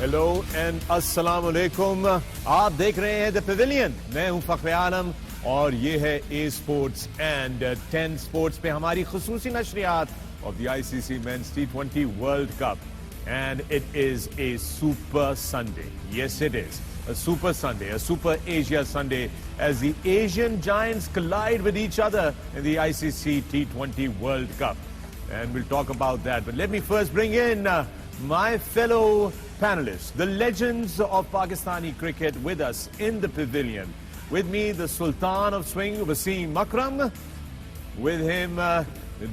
Hello and अस्सलाम वालेकुम। आप देख रहे हैं द पेविलियन। मैं हूं फखरे आलम और ये है ए स्पोर्ट्स एंड 10 स्पोर्ट्स पे हमारी खुसूसी नशरियात of the ICC men's T20 world cup and it is a super Sunday. Yes it is a super Sunday, a super Asia Sunday as the Asian giants collide with each other in the ICC T20 World Cup. And we'll talk about that. But let me first bring in my fellow panelists, the legends of Pakistani cricket with us in the pavilion. With me, the Sultan of Swing, Wasim Akram. With him,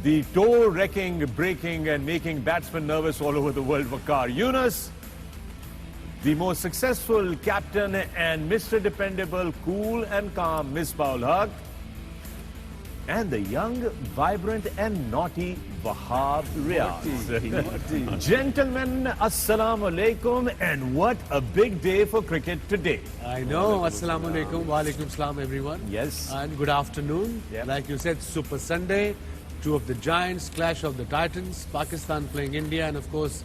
the toe-wrecking, breaking and making batsmen nervous all over the world, Waqar Younis. The most successful captain and Mr. Dependable, cool and calm, Misbah-ul Haq. And the young, vibrant and naughty Wahab Riaz. Gentlemen, assalamu alaikum, and what a big day for cricket today. I know, assalamu alaikum, wa alaikum salam everyone. Yes. And good afternoon. Yep. Like you said, Super Sunday, two of the giants, clash of the titans, Pakistan playing India, and of course,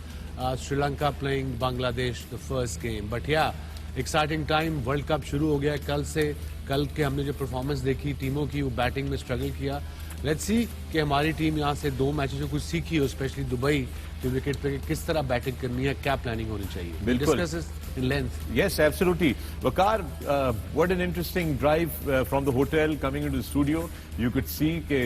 Sri Lanka playing Bangladesh, the first game. But yeah, exciting time. World Cup शुरू हो गया कल से। कल के हमने जो performance देखी टीमों की, वो बैटिंग में स्ट्रगल किया। लेट्स सी कि हमारी टीम यहाँ से 2 मैचेस में कुछ सीखी हो, स्पेशली दुबई के विकेट पे किस तरह बैटिंग करनी है, क्या प्लानिंग होनी चाहिए। बिल्कुल। In length. Yes, absolutely. Waqar, what an interesting drive from the hotel coming into the studio. You could see कि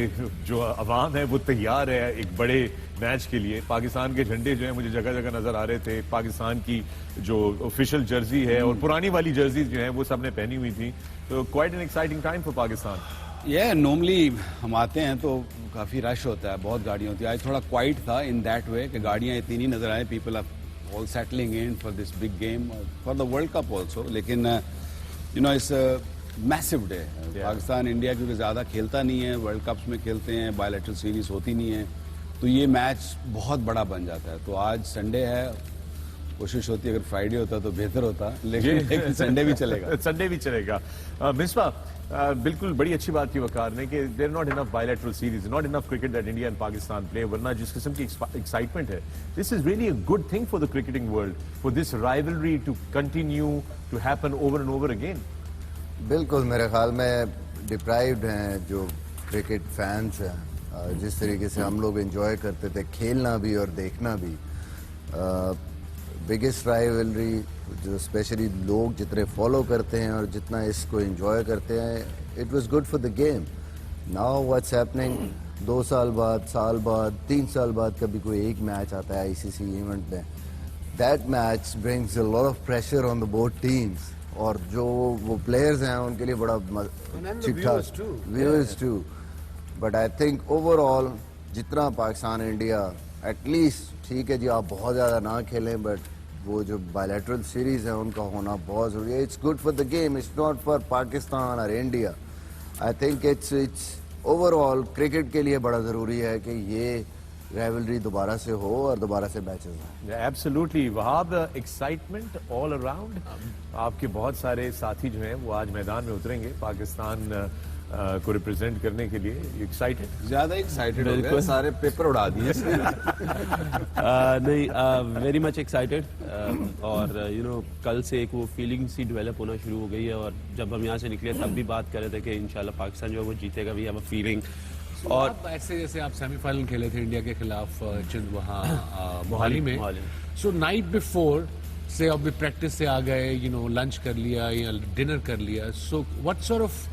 जो अवाम है वो तैयार है एक बड़े मैच के लिए। पाकिस्तान के झंडे जो है मुझे जगह जगह नजर आ रहे थे। पाकिस्तान की जो ऑफिशियल जर्सी है और पुरानी वाली जर्सी जो है वो सबने पहनी हुई थी। तो quite an exciting time for Pakistan. Normally हम आते हैं तो काफी रश होता है, बहुत गाड़ियां होती है। आज थोड़ा क्वाइट था इन दैट वे कि गाड़ियां इतनी नहीं नजर आए। People are all settling in for this big game, for the World Cup also. लेकिन it's a massive day. Pakistan India क्योंकि ज़्यादा खेलता नहीं है, वर्ल्ड कप्स में खेलते हैं, बायलैटरल सीरीज होती नहीं है, तो ये मैच बहुत बड़ा बन जाता है। तो आज संडे है, कोशिश होती है अगर फ्राइडे होता तो बेहतर होता, लेकिन संडे भी चलेगा। संडे भी चलेगा। मिसबा, बिल्कुल बड़ी अच्छी बात की वकार ने कि there not enough bilateral series, not enough cricket that India and Pakistan play, वरना जिस किस्म की एक्साइटमेंट है, this is really a good thing for the cricketing world, for this rivalry to continue to happen over and over again. बिल्कुल, मेरे ख्याल में deprived हैं जो क्रिकेट फैंस हैं। जिस तरीके से हम लोग एंजॉय करते थे खेलना भी और देखना भी, बिगेस्ट राइवलरी जो स्पेशली लोग जितने फॉलो करते हैं और जितना इसको एंजॉय करते हैं, it was good for the game. Now what's happening, 2 साल बाद, साल बाद, 3 साल बाद कभी कोई एक मैच आता है आईसीसी इवेंट में। That match brings a lot of pressure on the both teams, और जो वो प्लेयर्स हैं उनके लिए बड़ा ठीक ठाक viewers too. But I think overall जितना पाकिस्तान इंडिया, एटलीस्ट ठीक है जी आप बहुत ज़्यादा ना खेलें, बट वो जो बायलैटरल सीरीज है उनका होना बहुत ज़रूरी है। It's good for the game, it's not for Pakistan और India. I think it's overall cricket के लिए बड़ा ज़रूरी है कि ये राइवलरी दोबारा से हो और दोबारा से मैचेस हों। Absolutely Wahab, excitement all around. आपके बहुत सारे साथी जो हैं वो आज मैदान में उतरेंगे पाकिस्तान को रिप्रेजेंट करने के लिए। एक्साइटेड, ज्यादा एक्साइटेड हो गए, सारे पेपर उड़ा दिए। नहीं, वेरी मच एक्साइटेड। और कल से एक वो फीलिंग सी डेवलप होना शुरू हो गई है, और जब हम यहाँ से निकले तब भी बात कर रहे थे कि इंशाल्लाह पाकिस्तान जो है वो जीतेगा। We have a feeling. और ऐसे जैसे आप सेमीफाइनल खेले थे इंडिया के खिलाफ वहाँ मोहाली में, सो नाइट बिफोर से अभी प्रैक्टिस से आ गए, लंच कर लिया या डिनर कर लिया, so what sort of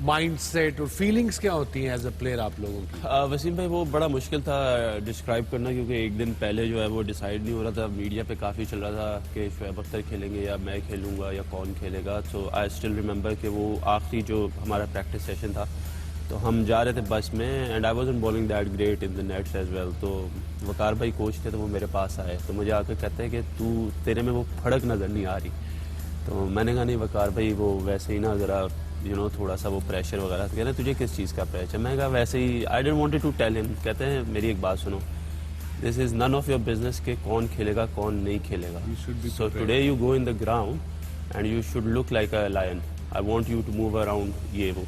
mindset और फीलिंग्स क्या होती हैं एज अ प्लेयर आप लोगों की? वसीम भाई, वो बड़ा मुश्किल था डिस्क्राइब करना, क्योंकि एक दिन पहले जो है वो डिसाइड नहीं हो रहा था। मीडिया पे काफ़ी चल रहा था कि शोएब अख्तर खेलेंगे या मैं खेलूँगा या कौन खेलेगा। तो आई स्टिल रिमेंबर कि वो आखिरी जो हमारा प्रैक्टिस सेशन था, तो हम जा रहे थे बस में, and I wasn't bowling that great in the nets as well. तो वकार भाई कोच थे, तो वो मेरे पास आए, तो मुझे आकर कहते हैं कि तेरे में वो फड़क नज़र नहीं आ रही। तो मैंने कहा नहीं वकार भाई, वो वैसे ही ना ज़रा थोड़ा सा वो प्रेशर वगैरह। तो कहते हैं तुझे किस चीज़ का प्रेशर? मैं कहा वैसे ही, I don't wanted to tell him. कहते हैं मेरी एक बात सुनो, this is none of your business के कौन खेलेगा कौन नहीं खेलेगा। So today you go in the ground and you should look like a lion. I want you to move around, ये वो।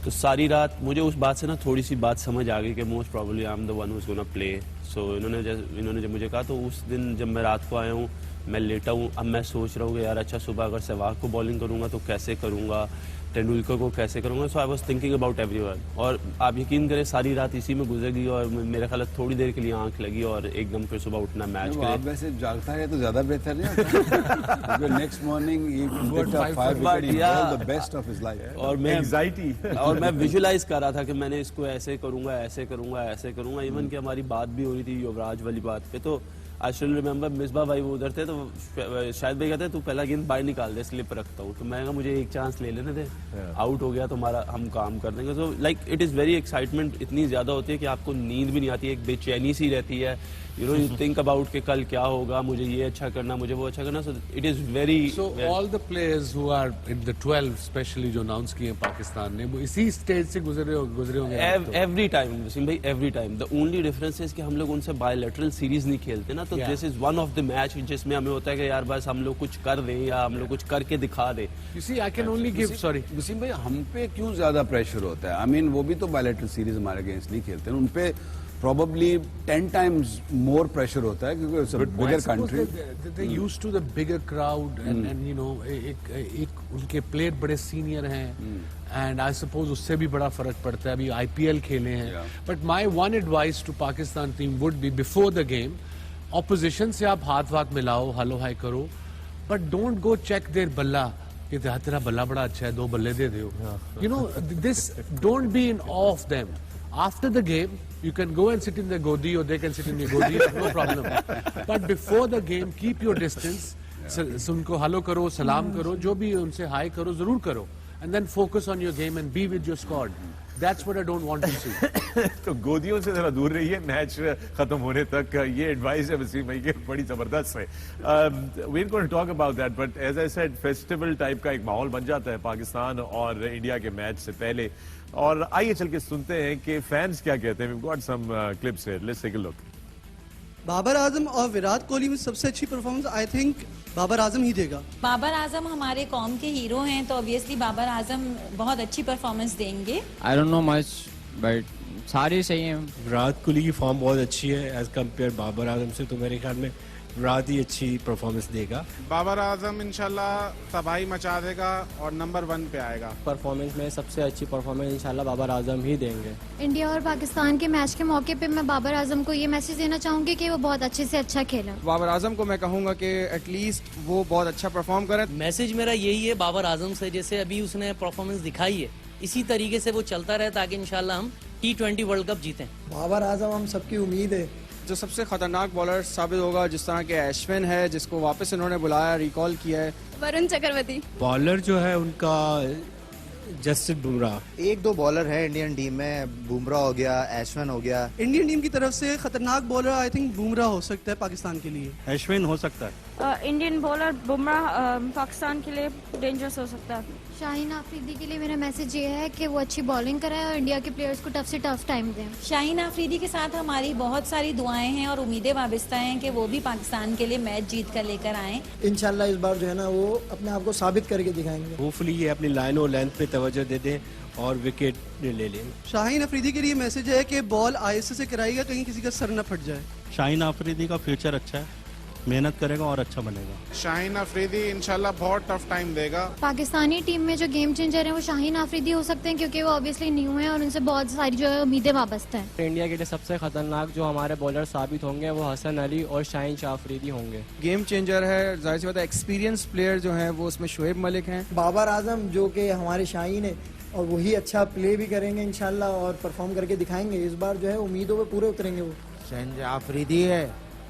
तो सारी रात मुझे उस बात से ना थोड़ी सी बात समझ आ गई कि most probably I am the one who is gonna play. So इन्होंने जब मुझे कहा, तो उस दिन जब मैं रात को आया हूँ मैं लेटा हूँ, अब मैं सोच रहा हूँ कि यार अच्छा सुबह अगर सहवाग को बॉलिंग करूँगा तो कैसे करूँगा, तेंदुलकर को कैसे करूँगा. So I was thinking about everyone. और आप यकीन करें सारी रात इसी में गुजर गई और मेरा ख्याल है थोड़ी देर के लिए आंख लगी और एकदम फिर सुबह उठना मैच आप के वैसे जागता है तो ज्यादा बेहतर नहीं होता. Next morning he picked up 5 wickets, he bowled the best of his life. और मैं एंजाइटी और मैं विजुलाइज कर रहा था कि मैंने इसको ऐसे करूंगा ऐसे करूंगा ऐसे करूंगा. इवन कि हमारी बात भी हो रही थी युवराज वाली बात पे. तो आई स्टिल रिमेंबर मिसबा भाई वो उधर थे तो शायद भाई कहते तू पहला गेंद बाहर निकाल दे स्लिप रखता हूँ. तो मैं कहा मुझे एक चांस ले लेने दे, आउट हो गया तो हमारा हम काम कर देंगे. So like it is very excitement इतनी ज़्यादा होती है कि आपको नींद भी नहीं आती है, एक बेचैनी सी रहती है. यू थिंक अबाउट कि कल क्या होगा, मुझे ये अच्छा करना, मुझे वो अच्छा करना. So it is very. So all the players who are in the 12 specially जो अनाउंस किए हैं पाकिस्तान ने वो इसी स्टेज से गुजरे होंगे. एवरी टाइम वसीम भाई, every time. The only difference is कि हम लोग उनसे बायलैटरल सीरीज नहीं खेलते ना. तो this is one of the match जिसमें हमें होता है कि यार बस हम लोग कुछ कर दें या हम लोग कुछ करके दिखा दें. You see, I can only give sorry. Wasim भाई हम पे क्यों ज्यादा प्रेशर होता है? आई मीन वो भी तो बायलैटरल सीरीज हमारे अगेंस्ट नहीं खेलते हैं, उन पे probably 10 times more pressure होता है क्योंकि it's a bigger country. They used to the bigger crowd and you know एक उनके प्लेयर बड़े सीनियर हैं and I suppose उससे भी बड़ा फर्क पड़ता है. अभी IPL खेले हैं. But my one advice to Pakistan team would be before the game, opposition से आप हाथ मिलाओ, हेलो हाय करो, but don't go check their बल्ला कि तेरा बल्ला बड़ा अच्छा है, 2 बल्ले दे दो. You know this, don't be in awe of them. After the game, you can go and sit in the godi or they can sit in the godi, no problem. But before the game, keep your distance. उनको hello करो, सलाम करो, जो भी उनसे हाय करो, जरूर करो. And then focus on your game and be with your squad. That's what I don't want to see. तो गोदियों से जरा दूर रहिए मैच खत्म होने तक. ये एडवाइस है वसीम भाई की, बड़ी जबरदस्त है. We going to talk about that, but as I said festival type का एक माहौल बन जाता है पाकिस्तान और इंडिया के मैच से पहले. और आइए चल के सुनते हैं कि फैंस क्या कहते हैं. We got some clips here, let's take a look. Babar Azam और विराट कोहली में सबसे अच्छी performance I think Babar Azam ही देगा. बाबर आजम हमारे कौम के हीरो हैं तो ऑब्वियसली बाबर आजम बहुत अच्छी परफॉर्मेंस देंगे. I don't know much but सारे सही हैं. विराट कोहली की फॉर्म बहुत अच्छी है एज कम्पेयर बाबर आजम से, तो मेरे ख्याल में विराट ही अच्छी परफॉर्मेंस देगा. बाबर आजम इंशाल्लाह तबाही मचा देगा और नंबर 1 पे आएगा. परफॉर्मेंस में सबसे अच्छी परफॉर्मेंस इंशाल्लाह बाबर आजम ही देंगे. इंडिया और पाकिस्तान के मैच के मौके पे मैं बाबर आजम को ये मैसेज देना चाहूंगी कि वो बहुत अच्छे से अच्छा खेला. बाबर आजम को मैं कहूंगा कि एटलीस्ट वो बहुत अच्छा परफॉर्म करें. मैसेज मेरा यही है बाबर आजम से, जैसे अभी उसने परफॉर्मेंस दिखाई है इसी तरीके से वो चलता रहे ताकि इंशाल्लाह हम T20 world cup जीतें. Babar Azam हम सबकी उम्मीद है. जो सबसे खतरनाक बॉलर साबित होगा जिस तरह के अश्विन है जिसको वापस इन्होंने बुलाया, रिकॉल किया है. वरुण चक्रवर्ती बॉलर जो है उनका जसप्रीत बुमराह. 1-2 बॉलर है इंडियन टीम में, बुमराह हो गया, अश्विन हो गया. इंडियन टीम की तरफ से खतरनाक बॉलर आई थिंक बुमराह हो सकता है पाकिस्तान के लिए. अश्विन हो सकता है. इंडियन बॉलर बुमराह पाकिस्तान के लिए डेंजरस हो सकता है. शाहीन आफरीदी के लिए मेरा मैसेज ये है कि वो अच्छी बॉलिंग कराए और इंडिया के प्लेयर्स को टफ से टफ टाइम दें. शाहीन आफरीदी के साथ हमारी बहुत सारी दुआएं हैं और उम्मीदें वाबस्ता हैं कि वो भी पाकिस्तान के लिए मैच जीत कर लेकर आएं. इंशाल्लाह इस बार जो है ना वो अपने आप को साबित करके दिखाएंगे. होपफुली ये अपनी लाइन और लेंथ पे तवज्जो दे दें और विकेट ले लें. शाहीन अफरीदी के लिए मैसेज है कि बॉल आहिस्ते से कराएगा, कहीं किसी का सर न फट जाए. शाहीन आफरीदी का फ्यूचर अच्छा है, मेहनत करेगा और अच्छा बनेगा. शाहीन अफरीदी इंशाल्लाह बहुत टफ टाइम देगा. पाकिस्तानी टीम में जो गेम चेंजर है वो शाहीन आफरीदी हो सकते हैं क्योंकि वो ऑब्वियसली न्यू है और उनसे बहुत सारी जो है उम्मीदें वाबस्ता है. इंडिया के लिए सबसे खतरनाक जो हमारे बॉलर साबित होंगे वो हसन अली और शाहीन शाह अफरीदी होंगे. गेम चेंजर है, जाहिर सी बात है एक्सपीरियंस प्लेयर जो हैं वो उसमें शोएब मलिक हैं. बाबर आजम जो कि हमारे शाहीन है और वही अच्छा प्ले भी करेंगे इंशाल्लाह और परफॉर्म करके दिखाएंगे. इस बार जो है उम्मीदों पे पूरे उतरेंगे. वो शाहीन आफरीदी है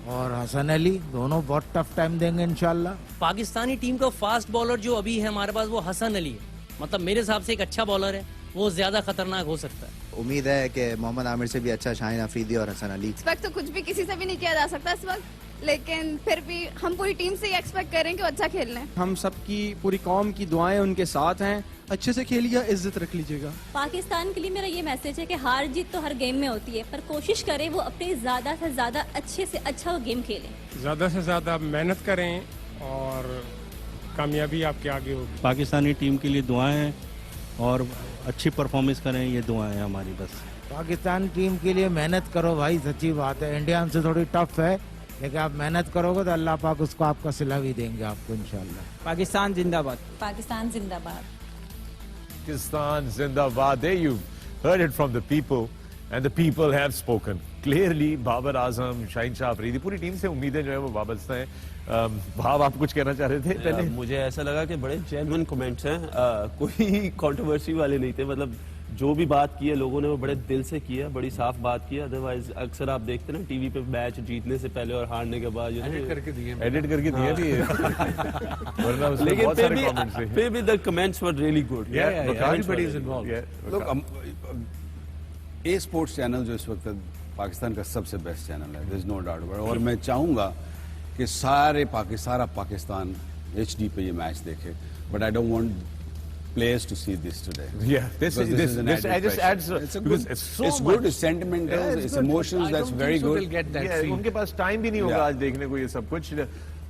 और हसन अली दोनों बहुत टफ टाइम देंगे इंशाल्लाह. पाकिस्तानी टीम का फास्ट बॉलर जो अभी है हमारे पास वो हसन अली है. मतलब मेरे हिसाब से एक अच्छा बॉलर है, वो ज्यादा खतरनाक हो सकता है. उम्मीद है कि मोहम्मद आमिर से भी अच्छा शाहीन आफरीदी और हसन अली. एक्सपेक्ट तो कुछ भी किसी से भी नहीं किया जा सकता इस वक्त, लेकिन फिर भी हम पूरी टीम से एक्सपेक्ट करें कि वो अच्छा खेल लें. हम सबकी पूरी कौम की दुआएं उनके साथ हैं. अच्छे से खेलिएगा, इज्जत रख लीजिएगा. पाकिस्तान के लिए मेरा ये मैसेज है कि हार जीत तो हर गेम में होती है, पर कोशिश करें वो अपने ज्यादा से ज्यादा अच्छे से अच्छा गेम खेलें. ज़्यादा से ज़्यादा मेहनत करें और कामयाबी आपके आगे होगी. पाकिस्तानी टीम के लिए दुआएं हैं और अच्छी परफॉर्मेंस करें, ये दुआएं हैं हमारी बस. पाकिस्तान टीम के लिए मेहनत करो भाई, सच्ची बात है. इंडिया हमसे थोड़ी टफ है लेकिन आप मेहनत करोगे तो अल्लाह पाक उसको आपका सिला भी देंगे आपको इंशाल्लाह। पाकिस्तान जिंदाबाद। पाकिस्तान जिंदाबाद। Pakistan Zindabad. There you heard it from the people, and the people have spoken. Clearly, Babar Azam, Shaheen Shah Afridi, पूरी टीम से उम्मीदें जो है वो वाबस्ता हैं। भाव, आप कुछ कहना चाह रहे थे पहले? मुझे ऐसा लगा कि बड़े जेन्युइन कमेंट्स हैं, कोई कंट्रोवर्सी वाले नहीं थे। मतलब जो भी बात की है लोगों ने वो बड़े दिल से किया, बड़ी साफ बात की। अदरवाइज अक्सर आप देखते ना टीवी पे मैच जीतने से पहले और हारने के बाद एडिट करके दिए भी लेकिन फिर भी the comments were really good. Everybody is involved. लोग ए स्पोर्ट्स चैनल जो इस वक्त पाकिस्तान का सबसे बेस्ट चैनल है, there is no doubt about, और मैं चाहूंगा कि सारा पाकिस्तान HD पे ये मैच देखे, but I don't want players to see this today. Yeah, this just adds because it's good, it's sentimental, it's emotions, that's very good. उनके पास टाइम भी नहीं होगा आज देखने को ये सब कुछ।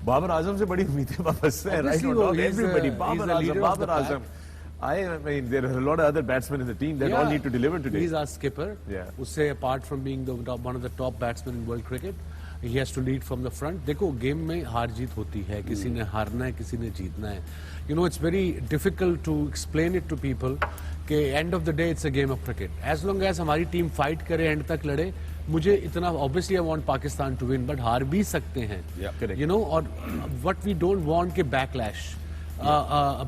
बाबर आजम से बड़ी उम्मीदें वापस हैं, right? Everybody, Babar Azam. I mean, there are a lot of other batsmen in the team that all need to deliver today. He's our skipper. Yeah. उससे apart from being one of the top batsmen in world cricket, he has to lead from the front. देखो game में हार जीत होती है, किसी ने हारना है, किसी ने जीतना है. You know, it's very difficult to explain it to people कि end of the day it's a game of cricket. As long as हमारी टीम फाइट करे, एंड तक लड़े, मुझे इतना obviously I want Pakistan to win, but हार भी सकते हैं. You know, और what we don't want के backlash.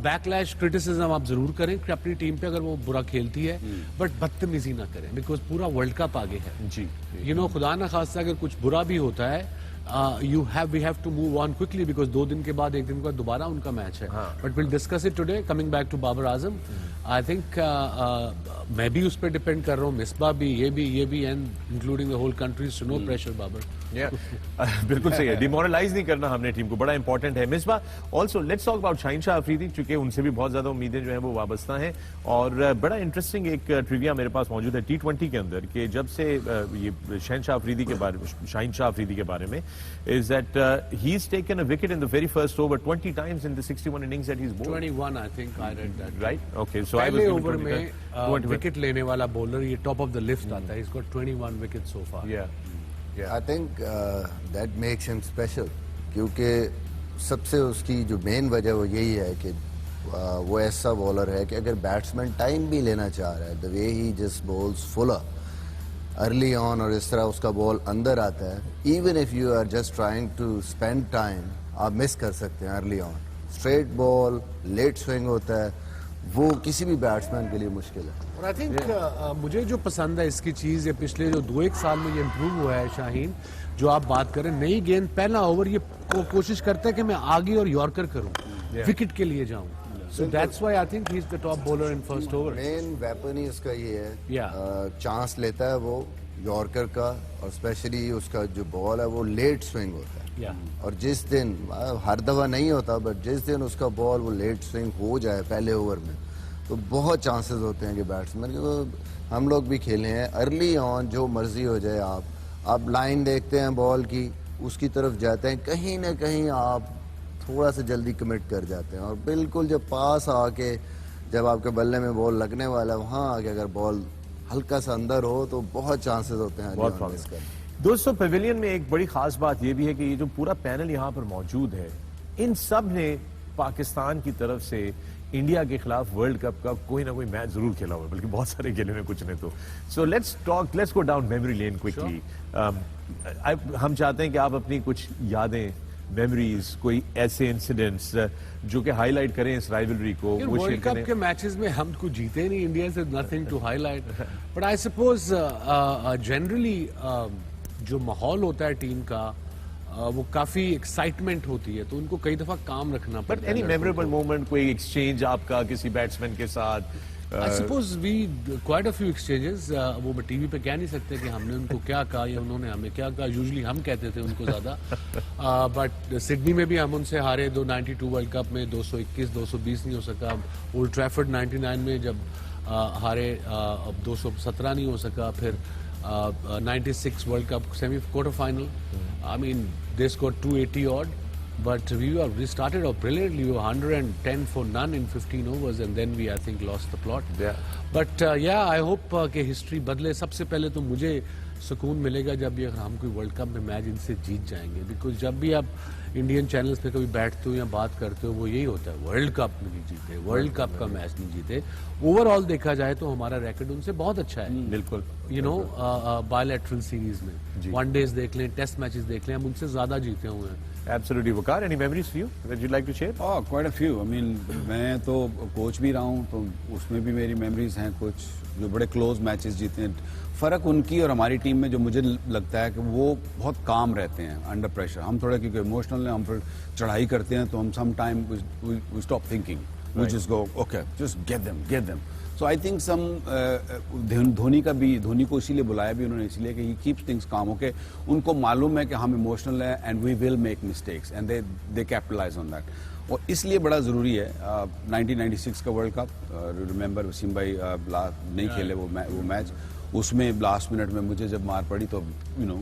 बैकलैश क्रिटिसिज्म आप जरूर करें कि अपनी टीम पे अगर वो बुरा खेलती है, बट बदतमीजी ना करें, बिकॉज पूरा वर्ल्ड कप आगे है जी। यू नो, खुदा ना खास्ता अगर कुछ बुरा भी होता है, we have to move on quickly, because 2 दिन के बाद 1 दिन के बाद दोबारा उनका मैच है। But will discuss it today. Coming back to Babar Azam, I think मैं भी उस पर डिपेंड कर रहा हूँ, मिसबा भी, ये भी, and including the whole country. So no pressure Babar. बिल्कुल सही है, डिमोरलाइज नहीं करना हमने टीम को, बड़ा इंपॉर्टेंट है। Misbah also let's talk about Shaheen Shah Afridi, चूंकि उनसे भी बहुत ज्यादा उम्मीदें जो है वो वाबस्ता हैं। और बड़ा इंटरेस्टिंग एक ट्रिविया मेरे पास मौजूद है T20 के अंदर, कि जब से ये शाहीन शाह अफरीदी के बारे में is that he's taken a wicket in the very first over 20 times in the 61 innings that he's bowled. 21 I think I read that. Right? Okay, so I was पहले ओवर में विकेट लेने वाला बॉलर ये top of the list आता है। He's got 21 wickets so far. Yeah. I think that makes him special, क्योंकि सबसे उसकी जो मेन वजह वो यही है कि वो ऐसा बॉलर है कि अगर बैट्समैन टाइम भी लेना चाह रहा है, the way he just bowls fuller early on, और इस तरह उसका बॉल अंदर आता है, even if you are just trying to spend time, आप मिस कर सकते हैं early on. Straight ball, late swing होता है, वो किसी भी बैट्समैन के लिए मुश्किल है। और आई थिंक मुझे जो पसंद है इसकी चीज़, ये पिछले जो 2-1 साल में ये इम्प्रूव हुआ है शाहीन, जो आप बात करें नई गेंद, पहला ओवर ये कोशिश करता है कि मैं आगे और यॉर्कर करूं, विकेट के लिए जाऊं। So that's why I think he's the top bowler in first over. Main weapon ही उसका ये है, चांस लेता है वो यॉर्कर का, और स्पेशली उसका जो बॉल है वो लेट स्विंग होता है। और जिस दिन, हर दफा नहीं होता, बट जिस दिन उसका बॉल वो लेट स्विंग हो जाए पहले ओवर में, तो बहुत चांसेस होते हैं कि बैट्समैन, हम लोग भी खेले हैं, अर्ली ऑन जो मर्जी हो जाए, आप लाइन देखते हैं बॉल की, उसकी तरफ जाते हैं, कहीं ना कहीं आप थोड़ा सा जल्दी कमिट कर जाते हैं, और बिल्कुल जब पास आके, जब आपके बल्ले में बॉल लगने वाला है, वहाँ आके अगर बॉल हल्का सा अंदर हो तो बहुत चांसेस होते हैं बहुत मिस करने। दोस्तों, पेविलियन में एक बड़ी खास बात यह भी है कि ये जो पूरा पैनल यहाँ पर मौजूद है, इन सब ने पाकिस्तान की तरफ से इंडिया के खिलाफ वर्ल्ड कप का कोई ना कोई मैच जरूर खेला हुआ है, बल्कि बहुत सारे खेले हैं, कुछ ने तो। So let's go down memory lane quickly. हम चाहते हैं कि आप अपनी कुछ यादें, मेमोरीज, कोई ऐसे इंसिडेंट्स जो कि हाईलाइट करें इस राइवलरी को, वो वर्ल्ड कप के मैचेस में हम कुछ जीते नहीं, इंडिया से nothing to highlight, but I suppose generally जो माहौल होता है टीम का, वो काफी एक्साइटमेंट होती है, तो उनको कई दफा काम रखना पड़ता है। बट एनी मेमोरेबल मोमेंट, कोई एक्सचेंज आपका किसी बैट्समैन के साथ? I suppose we quite a few exchanges, वो टीवी पे कह नहीं सकते कि हमने उनको क्या कहा या उन्होंने हमें क्या कहा, यूजुअली हम कहते थे उनको ज्यादा। बट सिडनी में भी हम उनसे हारे 92 वर्ल्ड कप में, 221, 220 नहीं हो सका। ओल्ड ट्रैफर्ड 99 में जब हारे, अब 217 नहीं हो सका। फिर 96 world cup semi quarter final, I mean they scored 280 odd, But we started off brilliantly. We were 110 for none in 15 overs, and then we, I think, lost the plot. Yeah. But yeah, I hope कि history बदले. सबसे पहले तो मुझे सुकून मिलेगा जब ये हम कोई वर्ल्ड कप में मैच इनसे जीत जाएंगे. बिकॉज जब भी आप इंडियन चैनल्स पे कभी बैठते हो या बात करते हो, वो यही होता है, वर्ल्ड कप में नहीं जीते, वर्ल्ड कप का मैच नहीं जीते. ओवरऑल देखा जाए तो हमारा रैकेट उनसे बहुत अच्छा है. बिल्कुल. यू नो बायलैटरल सीरीज में वनडेज देख लें, टेस्ट मैचेस देख लें, हम उनसे ज्यादा जीते हुए हैं. Absolutely, Waqar. Any memories for you that you'd like to share? Oh, quite a few. I mean, मैं तो कोच भी रहा हूँ, तो उसमें भी मेरी मेमोरीज हैं कुछ जो बड़े क्लोज मैचेस जीते हैं. फ़र्क उनकी और हमारी टीम में जो मुझे लगता है कि वो बहुत काम रहते हैं अंडर प्रेशर. हम थोड़ा क्योंकि इमोशनल हैं, हम फिर चढ़ाई करते हैं, तो हम some time we stop thinking, we just go okay, just get them. So I think Dhoni को इसीलिए बुलाया भी उन्होंने, इसलिए कि he keeps things calm. Okay, उनको मालूम है कि हम इमोशनल हैं and we will make mistakes and they capitalize on that. और इसलिए बड़ा ज़रूरी है 1996 का वर्ल्ड कप. रिमेंबर वसीम भाई नहीं खेले वो मैच. उसमें लास्ट मिनट में मुझे जब मार पड़ी तो you know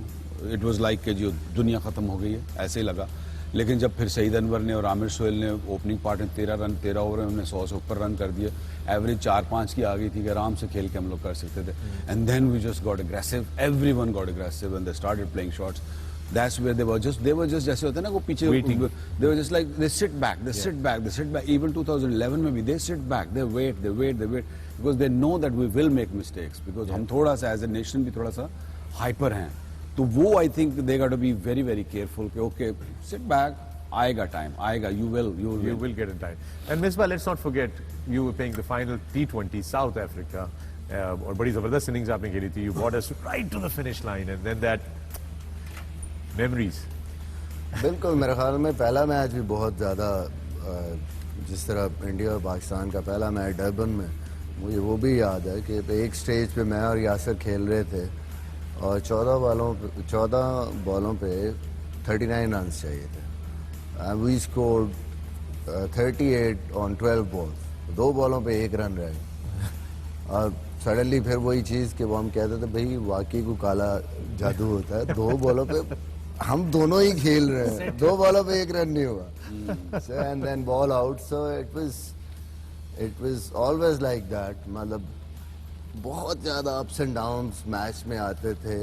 it was like कि जो दुनिया ख़त्म हो गई है, ऐसे ही लगा. लेकिन जब फिर सईद अनवर ने और आमिर सोहेल ने ओपनिंग पार्ट में 13 ओवर में हमने 100 से ऊपर रन कर दिए. एवरेज 4-5 की आ गई थी कि आराम से खेल के हम लोग कर सकते थे. And then we just got aggressive, everyone got aggressive and they started playing shots. That's where they were just जैसे होते हैं ना वो पीछे, they were just like they sit back. Even 2011 में भी they sit back, they wait because they know that we will make mistakes because हम थोड़ा सा as a nation भी थोड़ा सा hyper हैं. तो वो I think they got to be very very careful कि okay, sit back, आएगा time, आएगा, you will get it time. And Misbah, let's not forget you were playing the final T20 South Africa और बड़ी जबरदस्त innings आपने खेली थी. You brought us right to the finish line and then that memories. बिल्कुल, मेरे ख्याल में पहला मैच भी बहुत ज़्यादा जिस तरह इंडिया और पाकिस्तान का पहला मैच डरबन में, मुझे वो भी याद है कि एक स्टेज पे मैं और यासर खेल रहे थे और 14 बॉलों पे 39 रन चाहिए थे. We scored 38 on 12 balls. 2 बॉलों पे 1 रन रह गए और सडनली फिर वही चीज़ कि वो हम कहते थे भाई वाकई को काला जादू होता है. 2 बॉलों पे हम दोनों ही खेल रहे हैं, 2 बॉलों पे 1 रन नहीं हुआ. And then ball out. So it was always like that. मतलब बहुत ज़्यादा अप्स एंड डाउन्स मैच में आते थे.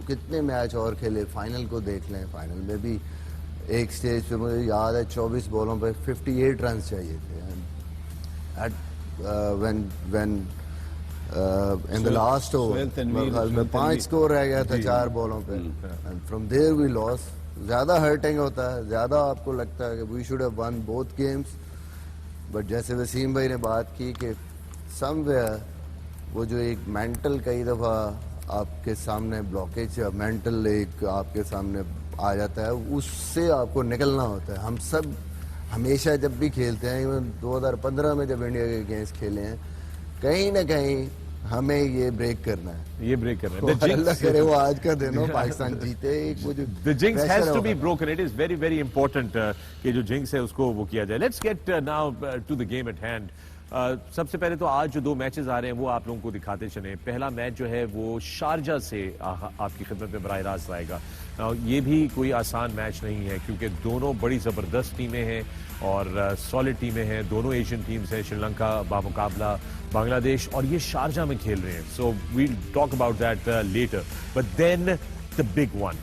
कितने मैच और खेले, फाइनल को देख लें, फाइनल में भी एक स्टेज पे मुझे याद है 24 बॉलों पे 58 रन चाहिए थे. When in the last over में 5 स्कोर रह गया था 4 बॉलों पे. And from there we lost. ज़्यादा हर्टिंग होता है, ज़्यादा आपको लगता है कि we should have won both games. But जैसे वसीम भाई ने बात की कि समवेयर वो जो एक मेंटल कई दफ़ा आपके सामने ब्लॉकेज या मेंटल एक आपके सामने आ जाता है, उससे आपको निकलना होता है. हम सब हमेशा जब भी खेलते हैं, इवन 2015 में जब इंडिया के अगेंस्ट खेले हैं, कहीं ना कहीं हमें ये ब्रेक करना है. अल्लाह करे वो आज का दिन हो, पाकिस्तान जीते. The jinx has to be broken. It is very very important कि जो jinx है उसको वो किया जाए. Let's get now to the game at hand. सबसे पहले तो आज जो 2 मैचेस आ रहे हैं वो आप लोगों को दिखाते चले. पहला मैच जो है वो शारजा से आपकी खिदमत में बराह रास्त आएगा. ये भी कोई आसान मैच नहीं है क्योंकि दोनों बड़ी ज़बरदस्त टीमें हैं और सॉलिड टीमें हैं. दोनों एशियन टीम्स हैं, श्रीलंका बामुकाबला बांग्लादेश, और ये शारजा में खेल रहे हैं. So we'll talk about that later. But then the big one,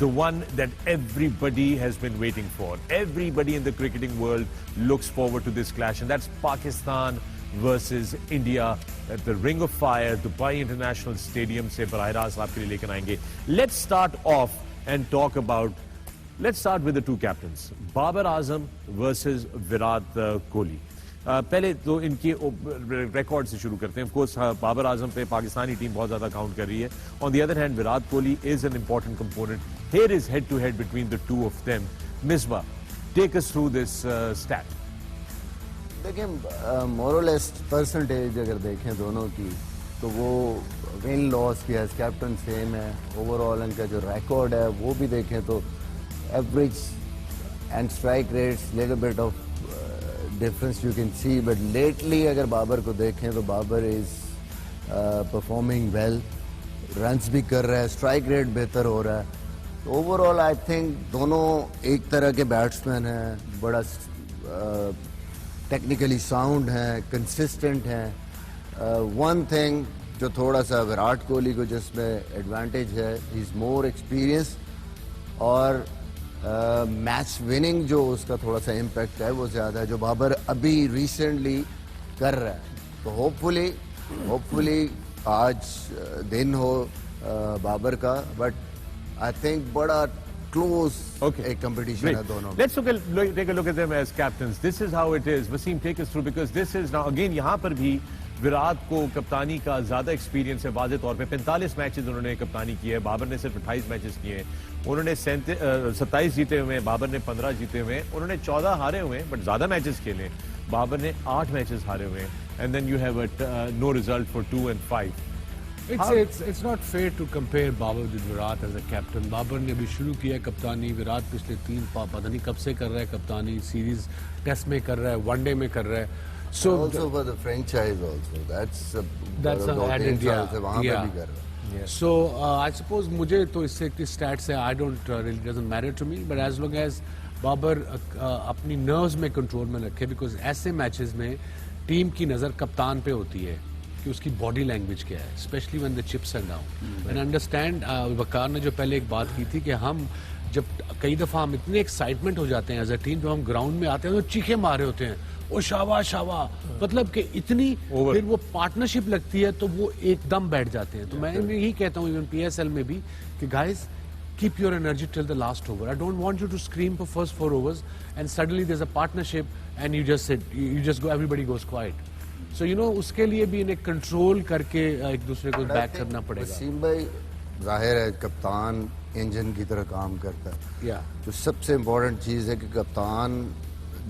the one that everybody has been waiting for. Everybody in the cricketing world looks forward to this clash, and that's Pakistan versus India at the Ring of Fire, Dubai International Stadium से बराह रास्त आपके लिए लेकर आएंगे. Let's start off and talk about, let's start with the 2 captains, Babar Azam versus Virat Kohli. पहले तो इनके record से शुरू करते हैं. ऑफ कोर्स बाबर आजम पे पाकिस्तानी टीम बहुत ज्यादा काउंट कर रही है. On the other hand Virat Kohli is an important component. Here is head to head between the 2 of them. Misbah, take us through this stat. देखिए, मोरलेस परसेंटेज अगर देखें दोनों की तो वो विन लॉस की एज कैप्टन सेम है. ओवरऑल इनका जो रिकॉर्ड है वो भी देखें तो average and strike rates little bit of difference you can see, but lately अगर बाबर को देखें तो Babar is performing well, runs भी कर रहा है, strike rate बेहतर हो रहा है. ओवरऑल आई थिंक दोनों एक तरह के बैट्समैन हैं, बड़ा टेक्निकली साउंड हैं, कंसिस्टेंट हैं। वन थिंग जो थोड़ा सा विराट कोहली को जिसमें एडवांटेज है, ही इज़ मोर एक्सपीरियंस, और मैच विनिंग जो उसका थोड़ा सा इम्पैक्ट है वो ज़्यादा है, जो बाबर अभी रिसेंटली कर रहा है। तो होपफुली आज दिन हो बाबर का, बट आई थिंक बड़ा close a competition है दोनों। Let's take a look at them as captains. This is how it is. Wasim, take us through, because this is now again यहाँ पर भी विराट को कप्तानी का ज्यादा एक्सपीरियंस है। वाज़े तौर पे 45 मैचेस उन्होंने कप्तानी की है, बाबर ने सिर्फ 28 मैचेस किए हैं। उन्होंने 27 जीते हुए हैं, बाबर ने 15 जीते हुए हैं। उन्होंने 14 हारे हुए हैं, बट ज्यादा मैचेस खेले। बाबर ने 8 मैचेस हारे हुए हैं। And then you have no result for 2 and 5. It's not fair to compare Babar with Virat as a captain. Babar ने अभी शुरू किया है कप्तानी, विराट पिछले 3 पता नहीं कब से कर रहा है कप्तानी, सीरीज टेस्ट में कर रहा है, वनडे में कर रहा है। So also for the franchise also, that's added, yeah. So I suppose मुझे तो इससे stats है, I don't really doesn't matter to me, but as long as Babar अपनी nerves में कंट्रोल में रखे, because ऐसे मैचेस में टीम की नजर कप्तान पे होती है कि उसकी बॉडी लैंग्वेज क्या है, specially when the chips are down. And understand, Waqar ने जो पहले एक बात की थी कि हम जब कई दफ़ा हम इतने एक्साइटमेंट हो जाते हैं एज अ टीम, जब हम ग्राउंड में आते हैं तो चीखे मारे होते हैं, ओ शाबाश शाबाश, मतलब कि इतनी फिर वो पार्टनरशिप लगती है तो वो एकदम बैठ जाते हैं। तो मैं यही कहता हूँ इवन PSL में भी कि guys keep your energy till the last over. I don't want you to scream for first 4 overs and suddenly there's a partnership and you just go, everybody goes quiet. So you know, उसके लिए भी इन्हें control करके एक दूसरे को back करना पड़ेगा। वसीम भाई, जाहिर है कप्तान इंजन की तरह काम करता है। तो सबसे इम्पोर्टेंट चीज़ है कि कप्तान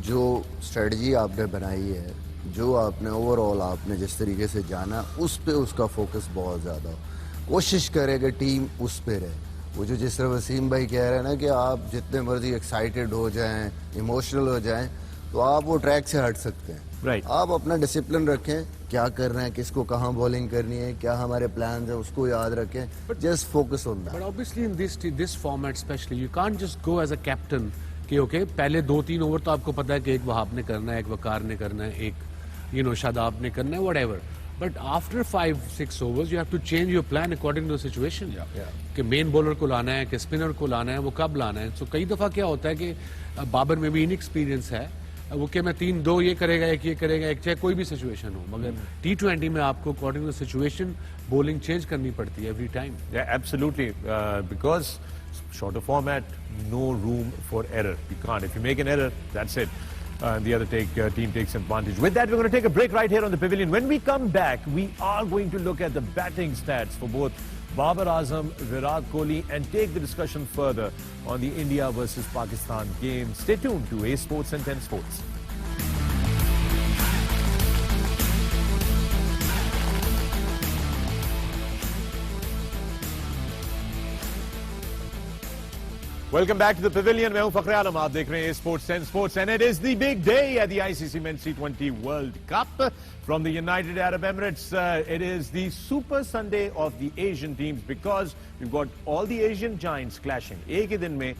जो स्ट्रेटजी आपने बनाई है, जो आपने ओवरऑल आपने जिस तरीके से जाना, उस पे उसका फोकस बहुत ज़्यादा हो। कोशिश करे कि टीम उस पे रहे। वो जो जिस तरह वसीम भाई कह रहे हैं ना कि आप जितने मर्जी एक्साइटेड हो जाएं, इमोशनल हो जाएं, तो आप वो ट्रैक से हट सकते हैं। आप अपना डिसिप्लिन रखें, क्या कर रहे हैं, किसको कहाँ बॉलिंग करनी है, क्या हमारे प्लान है, उसको याद रखें। Just focus on that. But obviously in this format specially you can't just go as a captain कि ओके पहले 2-3 ओवर तो आपको पता है कि एक वहाब ने करना है, एक वकार ने करना है, एक शादाब ने करना है, whatever. But after 5-6 overs, you have to change your plan according to the situation. कि मेन बॉलर को लाना है, कि स्पिनर को लाना है, वो कब लाना है। So कई दफा क्या होता है कि बाबर में भी इनएक्सपीरियंस है, वो कि मैं 3-2 ये करेगा, एक ये करेगा, एक चाहे कोई भी सिचुएशन हो, मगर T20 में आपको according to situation bowling change करनी पड़ती है every time. Absolutely, because shorter format, no room for error. You can't. If you make an error, that's it. The other team takes advantage. With that, we're going to take a break right here on the pavilion. When we come back, we are going to look at the batting stats for both Babar Azam, Virat Kohli, and take the discussion further on the India versus Pakistan game. Stay tuned to A Sports and 10 Sports. Welcome back to the pavilion. मैं हूं फखर आलम, आप देख रहे हैं Sports 10 Sports, and it is the big day at the ICC Men's T20 World Cup from the United Arab Emirates. It is the Super Sunday of the Asian teams because we've got all the Asian giants clashing. एक ही दिन में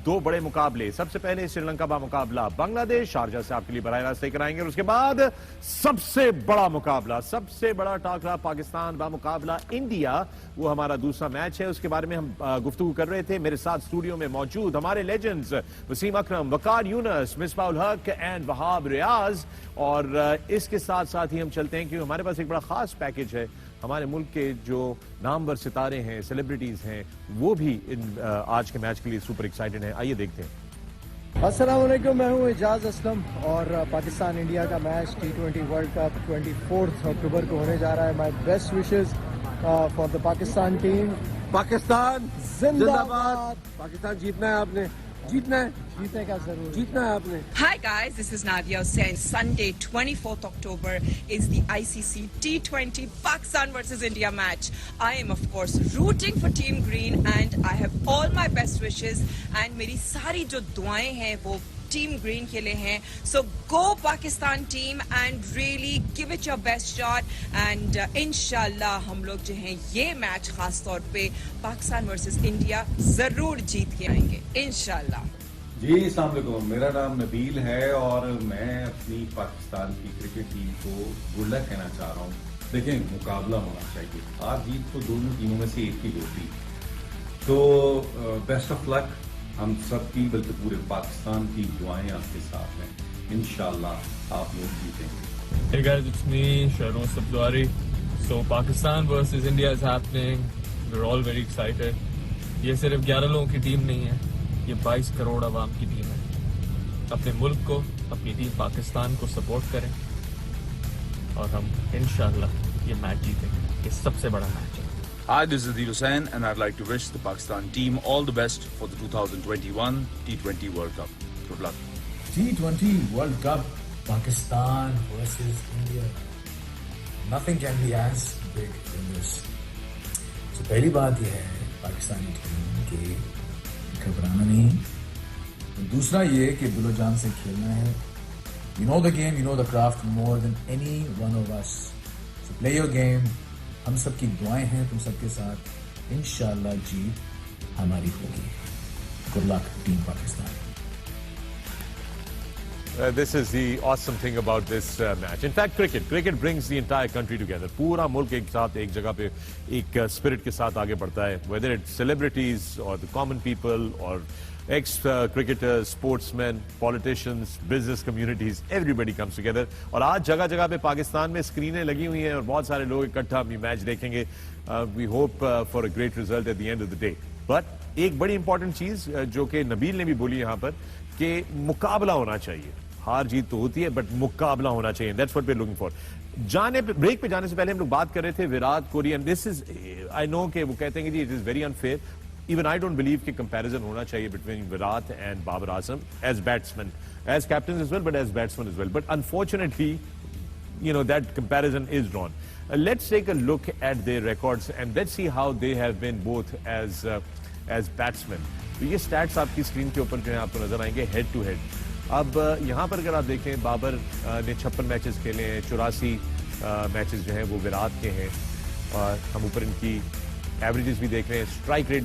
2 बड़े मुकाबले। सबसे पहले श्रीलंका का मुकाबला Bangladesh, Sharjah से आपके लिए बराह रास्त लेकर आएंगे, और उसके बाद सबसे बड़ा मुकाबला, सबसे बड़ा टाकरा पाकिस्तान बा मुकाबला इंडिया, वो हमारा दूसरा मैच है। उसके बारे में हम गुफ्तगू कर रहे थे। मेरे साथ स्टूडियो में मौजूद हमारे legends Wasim Akram, Waqar Yunus, Misbah ul Haq and Wahab Riaz, और इसके साथ साथ ही हम चलते हैं क्योंकि हमारे पास एक बड़ा खास पैकेज है। हमारे मुल्क के जो नामवर सितारे हैं, सेलिब्रिटीज हैं, वो भी आज के मैच के लिए सुपर एक्साइटेड हैं। आइए देखते हैं। अस्सलाम वालेकुम, मैं हूं एजाज असलम, और पाकिस्तान इंडिया का मैच T20 वर्ल्ड कप 24 अक्टूबर को होने जा रहा है। My best wishes for the Pakistan team. Pakistan जिंदाबाद। पाकिस्तान जीतना है, आपने जीतना है, जीतने का जरूर जीतना है आपने। Hi guys, this is Nadia Hussain. Sunday 24th October is the ICC T20 Pakistan versus India match. I am of course rooting for Team Green and I have all my best wishes and मेरी सारी जो दुआएं हैं वो team green के लिए हैं. So go Pakistan team and really give it your best shot and इंशाल्लाह हम लोग जो हैं ये मैच खास तौर पे पाकिस्तान वर्सेस इंडिया जरूर जीत के आएंगे इंशाल्लाह. जी अस्सलाम वालेकुम, मेरा नाम नबील है और मैं अपनी पाकिस्तान की क्रिकेट टीम को गुड लक कहना चाह रहा हूँ. देखें, मुकाबला होना चाहिए, हार जीत तो दोनों टीमों में से एक ही होती. तो बेस्ट ऑफ लक हम सब की, बल्कि पूरे पाकिस्तान की दुआएं आपके साथ हैं. इंशाल्लाह आप लोग जीतेंगे. Hey guys, it's me, Sharon Sabdwari. So Pakistan versus India is happening. We're all very excited. ये सिर्फ 11 लोगों की टीम नहीं है, ये 22 करोड़ आवाम की टीम है. अपने मुल्क को, अपनी टीम पाकिस्तान को सपोर्ट करें और हम इंशाल्लाह ये मैच जीतेंगे. ये सबसे बड़ा मैच है. Hi, this is Adil Hussain and I'd like to wish the Pakistan team all the best for the 2021 T20 World Cup. Good luck. T20 World Cup, Pakistan versus India. Nothing can be as big than this. So पहली बात यह है Pakistani team के घबराना नहीं. दूसरा ये कि दिलो-जान से खेलना है. You know the game, you know the craft more than any one of us. So play your game. हम सबकी दुआएं हैं तुम सबके साथ. इंशाल्लाह जीत हमारी होगी. Good luck, Team Pakistan. This is the awesome thing about this match. In fact, cricket brings the entire country together. पूरा मुल्क एक साथ एक जगह पे एक spirit के साथ आगे बढ़ता है. Whether it's celebrities or the common people or ex-cricketers, sportsmen, politicians, business communities, everybody comes together. और आज जगह जगह पे पाकिस्तान में स्क्रीनें लगी हुई हैं और बहुत सारे लोग इकट्ठा अपनी मैच देखेंगे. We hope for a great result at the end of the day. But एक बड़ी इंपॉर्टेंट चीज जो कि नबील ने भी बोली यहाँ पर कि मुकाबला होना चाहिए. हार जीत तो होती है बट मुकाबला होना चाहिए. That's what we are looking for. Break पे जाने से पहले हम लोग बात कर रहे थे Virat Kohli and this is, I know कि वो कहते हैं कि जी it is very unfair. Even I don't believe कि कंपैरिजन होना चाहिए between Virat and Babar Azam as batsman, as captain as well, but as batsman as well. But unfortunately you know that comparison is drawn. Let's take a look at their records and let's see how they have been both as batsmen. तो ये stats आपकी screen के ऊपर जो है आपको नजर आएंगे हेड टू हेड. अब यहाँ पर अगर आप देखें बाबर ने 56 मैचेस खेले हैं, 84 मैचेस जो हैं वो विराट के हैं. और हम ऊपर इनकी एवरेजेस भी देख रहे हैं. Strike rate,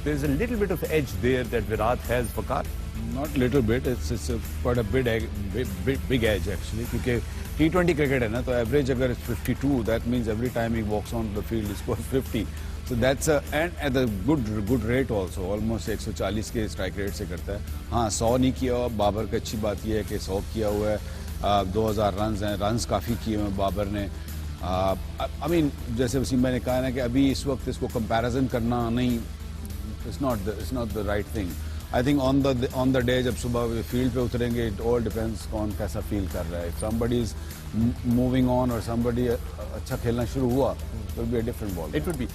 there is a little bit of edge there that Virat has. Fakar? Not little bit, it's quite a big edge actually. क्योंकि T20 क्रिकेट है ना, तो एवरेज अगर 52, that means every time he walks on the field he scores 50. So that's and at a good rate also, almost 140 के strike rate से करता है. हाँ, 100 नहीं किया हुआ बाबर की. अच्छी बात यह है कि 100 किया हुआ है. 2000 रन्स हैं, रन्स काफ़ी किए हुए बाबर ने. आई मीन जैसे वसीम भाई ने कहा ना कि अभी इस वक्त इसको कंपैरिजन करना नहीं, it's not the right thing. I think on the day जब सुबह फील्ड पे उतरेंगे, it all depends कौन कैसा फील कर रहा है. If somebody is moving on or somebody अच्छा खेलना शुरू हुआ, it will be a different ball. It would be.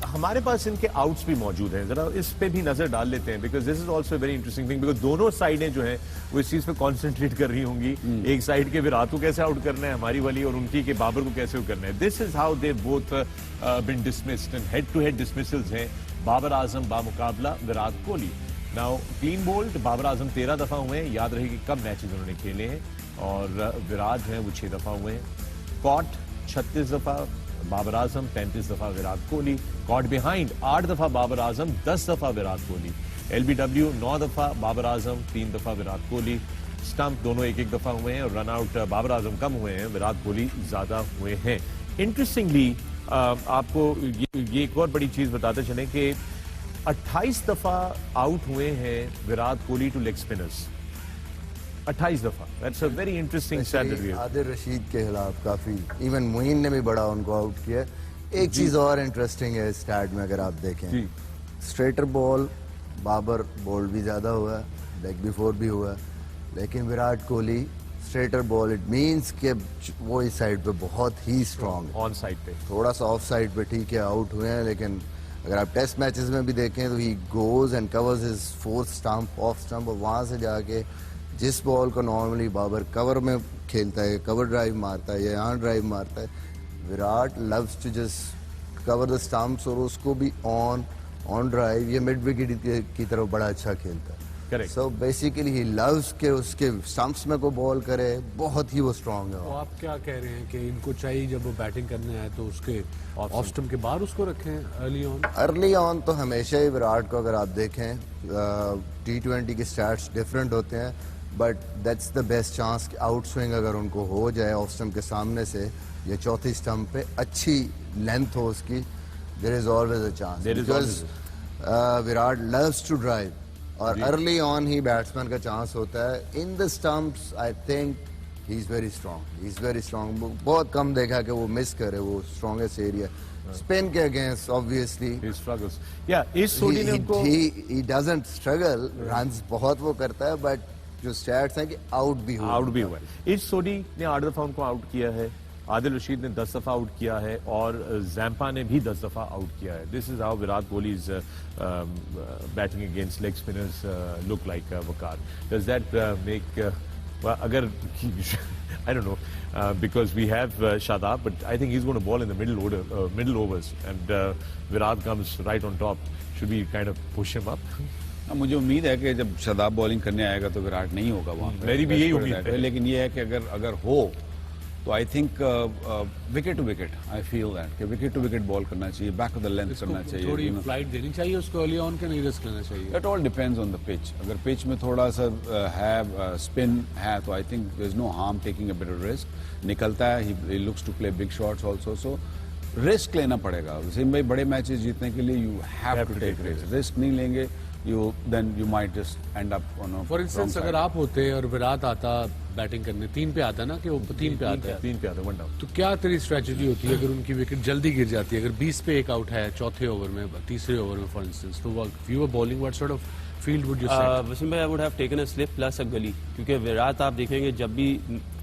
हमारे पास इनके आउट्स भी मौजूद हैं, जरा इस पे भी नजर डाल लेते हैं because this is also a very interesting thing because दोनों साइडें जो हैं वो इस चीज पे कॉन्सेंट्रेट कर रही होंगी. एक साइड के विराट को कैसे आउट करना है हमारी वाली, और उनकी के बाबर को कैसे आउट करना है. This is how they both been dismissed and head to head dismissals हैं. बाबर आजम बामुकाबला Virat Kohli. Now clean bowled Babar Azam 13 दफा हुए हैं. याद रहे कि कब मैचेस उन्होंने खेले हैं. और विराट जो है वो 6 दफा हुए हैं. कॉट 36 दफा बाबर आजम, 35 दफा विराट कोहली. कॉट बिहाइंड 8 दफा बाबर आजम, 10 दफा विराट कोहली. LBW 9 दफा बाबर आजम, 3 दफा विराट कोहली. स्टंप दोनों एक दफा हुए हैं और रन आउट बाबर आजम कम हुए हैं, विराट कोहली ज्यादा हुए हैं. इंटरेस्टिंगली आपको ये एक और बड़ी चीज बताते चलें कि 28 दफा आउट हुए हैं Virat Kohli to leg spinners. 28 दफा. That's a very interesting statistic. Adil Rashid के खिलाफ काफी, इवन मोइन ने भी बड़ा उनको आउट किया. एक चीज और इंटरेस्टिंग है स्टैट में अगर आप देखें, स्ट्रेटर बॉल बाबर बॉल भी ज्यादा हुआ है, लेग भी 4 भी हुआ है, लेकिन Virat Kohli straighter ball, it means कि वो इस साइड पे बहुत ही स्ट्रांग है. ऑन साइड पे थोड़ा सा ऑफ साइड पे ठीक है आउट हुए हैं, लेकिन अगर आप टेस्ट मैचेस में भी देखें तो he goes and covers his 4th stump, off stump, और वहां से जाके जिस बॉल को नॉर्मली बाबर कवर में खेलता है, कवर ड्राइव मारता है या यहाँ ड्राइव मारता है, Virat loves to just cover the stumps और उसको भी ऑन ड्राइव या मिड विकेट की तरफ बड़ा अच्छा खेलता है. Correct. So basically he loves के उसके स्टंप्स में को बॉल करे, बहुत ही वो स्ट्रांग है. तो आप क्या कह रहे हैं कि इनको चाहिए जब वो बैटिंग करने आए तो उसके ऑफ स्टंप के बाहर उसको रखें अर्ली ऑन तो हमेशा ही विराट को अगर आप देखें T20 के स्टैट्स डिफरेंट होते हैं, but that's the best chance कि आउट स्विंग अगर उनको हो जाए ऑफ स्टंप के सामने से या चौथी स्टंप पे अच्छी लेंथ हो उसकी, there is always a chance because Virat loves to drive और अर्ली ऑन ही बैट्समैन का चांस होता है. In the stumps I think he is very strong. बहुत कम देखा कि वो मिस करे वो स्ट्रॉन्गेस्ट एरिया. स्पिन के against obviously he struggles. Yeah, इस सोडी ने उनको he doesn't struggle, रन्स बहुत वो करता है, बट जो स्टैट्स हैं कि आउट भी हुआ है. इस सोडी ने 8 दफा उनको आउट किया है, आदिल रशीद ने 10 दफा आउट किया है और जैम्पा ने भी 10 दफा आउट किया है. This is how Virat Kohli is batting against leg spinners look like Waqar. Does that make अगर I don't know because we have Shadab, but I think he's going to ball in the middle overs, and Virat comes right on top. Should we kind of push him up? मुझे उम्मीद है कि जब Shadab bowling करने आएगा तो विराट नहीं होगा वहाँ पे. मेरी भी यही उम्मीद है. लेकिन ये है कि अगर हो तो I think wicket to wicket, I feel that कि विकेट टू विकेट बॉल करना चाहिए, बैक ऑफ द लेंथ करना चाहिए. थोड़ी फ्लाइट देनी चाहिए उसको अर्ली ऑन के, नहीं रिस्क लेना चाहिए. It all depends on the pitch. अगर पिच में थोड़ा सा है स्पिन है तो I think there is no harm taking a bit of risk. निकलता है, he looks to play big shots also, so risk लेना पड़ेगा. वसीम भाई, बड़े मैचेस जीतने के लिए you have to take risk. Risk नहीं लेंगे then you might just end up on a For instance, अगर आप होते और विराट आता बैटिंग करने 3 पे आता ना कि वो 3 पे आता है वन डाउन, तो क्या तेरी स्ट्रेटजी होती है अगर उनकी विकेट जल्दी गिर जाती है? अगर 20 पे एक आउट है चौथे ओवर में, तीसरे ओवर में फॉर इंस्टेंस, तो you were bowling, what sort of field would you set? Wasim भाई, I would have taken a slip plus a gully, क्योंकि विराट आप देखेंगे जब भी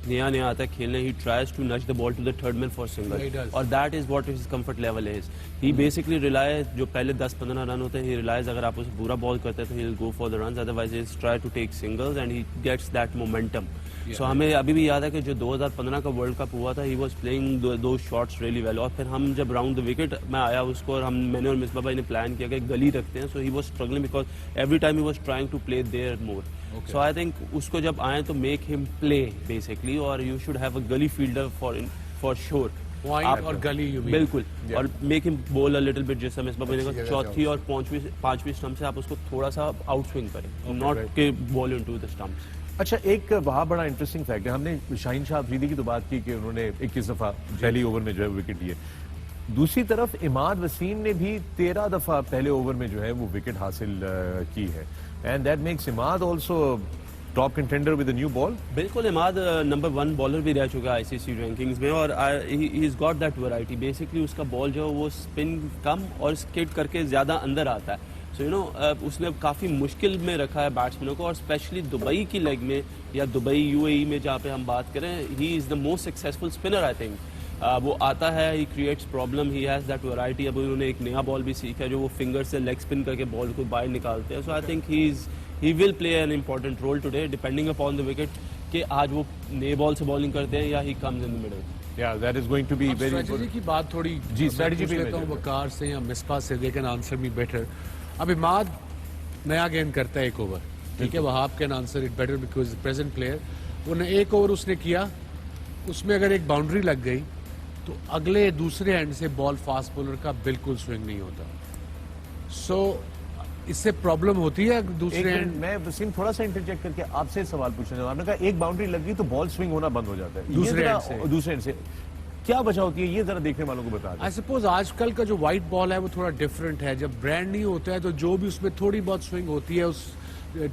नया आता है खेलने, he tries to nudge the ball to the third man for single, और that is what his comfort level is. He basically rely, जो पहले 10-15 रन होते हैं, ही रिलाइज अगर आप उसे पूरा बॉल करते हैं तो he will go for the runs, otherwise he try to take singles and he gets that momentum. So हमें अभी भी याद है कि जो 2015 का वर्ल्ड कप हुआ था, ही वाज प्लेइंग दो शॉट्स रियली वेल, और फिर हम जब राउंड द विकेट में आया उसको, और मैंने और मिसबा भाई ने प्लान किया कि गली रखते हैं. So he was struggling because every time he was trying to play there more. So I think उसको जब आए तो मेक हिम प्ले बेसिकली, और you should have a gully fielder for sure. और गली बिल्कुल, और make him bowl a little bit, जैसा मिसबा भाई ने कहा, चौथी और पांचवी स्टंप से आप उसको थोड़ा सा आउट स्विंग करें, नॉट के बॉल इनटू द स्टंप्स. अच्छा, एक वहाँ बड़ा इंटरेस्टिंग फैक्ट है, हमने शाहीन शाह अफरीदी की तो बात की कि उन्होंने 21 दफा पहली ओवर में जो है विकेट लिए. दूसरी तरफ इमाद वसीम ने भी 13 दफा पहले ओवर में जो है वो विकेट हासिल की है, and that makes Imad also top contender with a new ball. बिल्कुल, इमाद नंबर 1 बॉलर भी रह चुका है आईसीसी रैंकिंग्स में, और he is got that variety. Basically उसका बॉल जो है वो स्पिन कम और स्किड करके ज्यादा अंदर आता है. सो यू नो, उसने काफ़ी मुश्किल में रखा है बैट्समैनों को, और स्पेशली दुबई की लेग में या दुबई यूएई में जहाँ पे हम बात करें, he is the most successful spinner I think. वो आता है, he creates problem, he has that variety. अब उन्होंने एक नया बॉल भी सीखा है जो वो फिंगर से लेग स्पिन करके बॉल को बाहर निकालते हैं. So I think he will play an important role today, depending upon the wicket, कि आज वो नए बॉल से बॉलिंग करते हैं या he comes in the middle. Yeah, that is going to be very strategy important. की बात थोड़ी जी, स्ट्रेटजी भी लेता हूँ वकार से या मिसबा से, they can answer me better. अब इमाद नया गेंद करता है 1 ओवर, ठीक है, Wahab can answer it better because present player. उन्हें 1 ओवर उसने किया, उसमें अगर एक बाउंड्री लग गई तो अगले दूसरे एंड से बॉल फास्ट बॉलर का बिल्कुल स्विंग नहीं होता. सो इससे प्रॉब्लम होती है दूसरे एंड. मैं वसीम थोड़ा सा इंटरजेक्ट करके आपसे सवाल पूछना चाहूँ. आपने कहा एक बाउंड्री लग गई तो बॉल स्विंग होना बंद हो जाता है दूसरे एंड से, क्या वजह होती है, ये जरा देखने वालों को बता दें. आई सपोज आजकल का जो व्हाइट बॉल है वो थोड़ा डिफरेंट है. जब ब्रांड नहीं होता है तो जो भी उसमें थोड़ी बहुत स्विंग होती है उस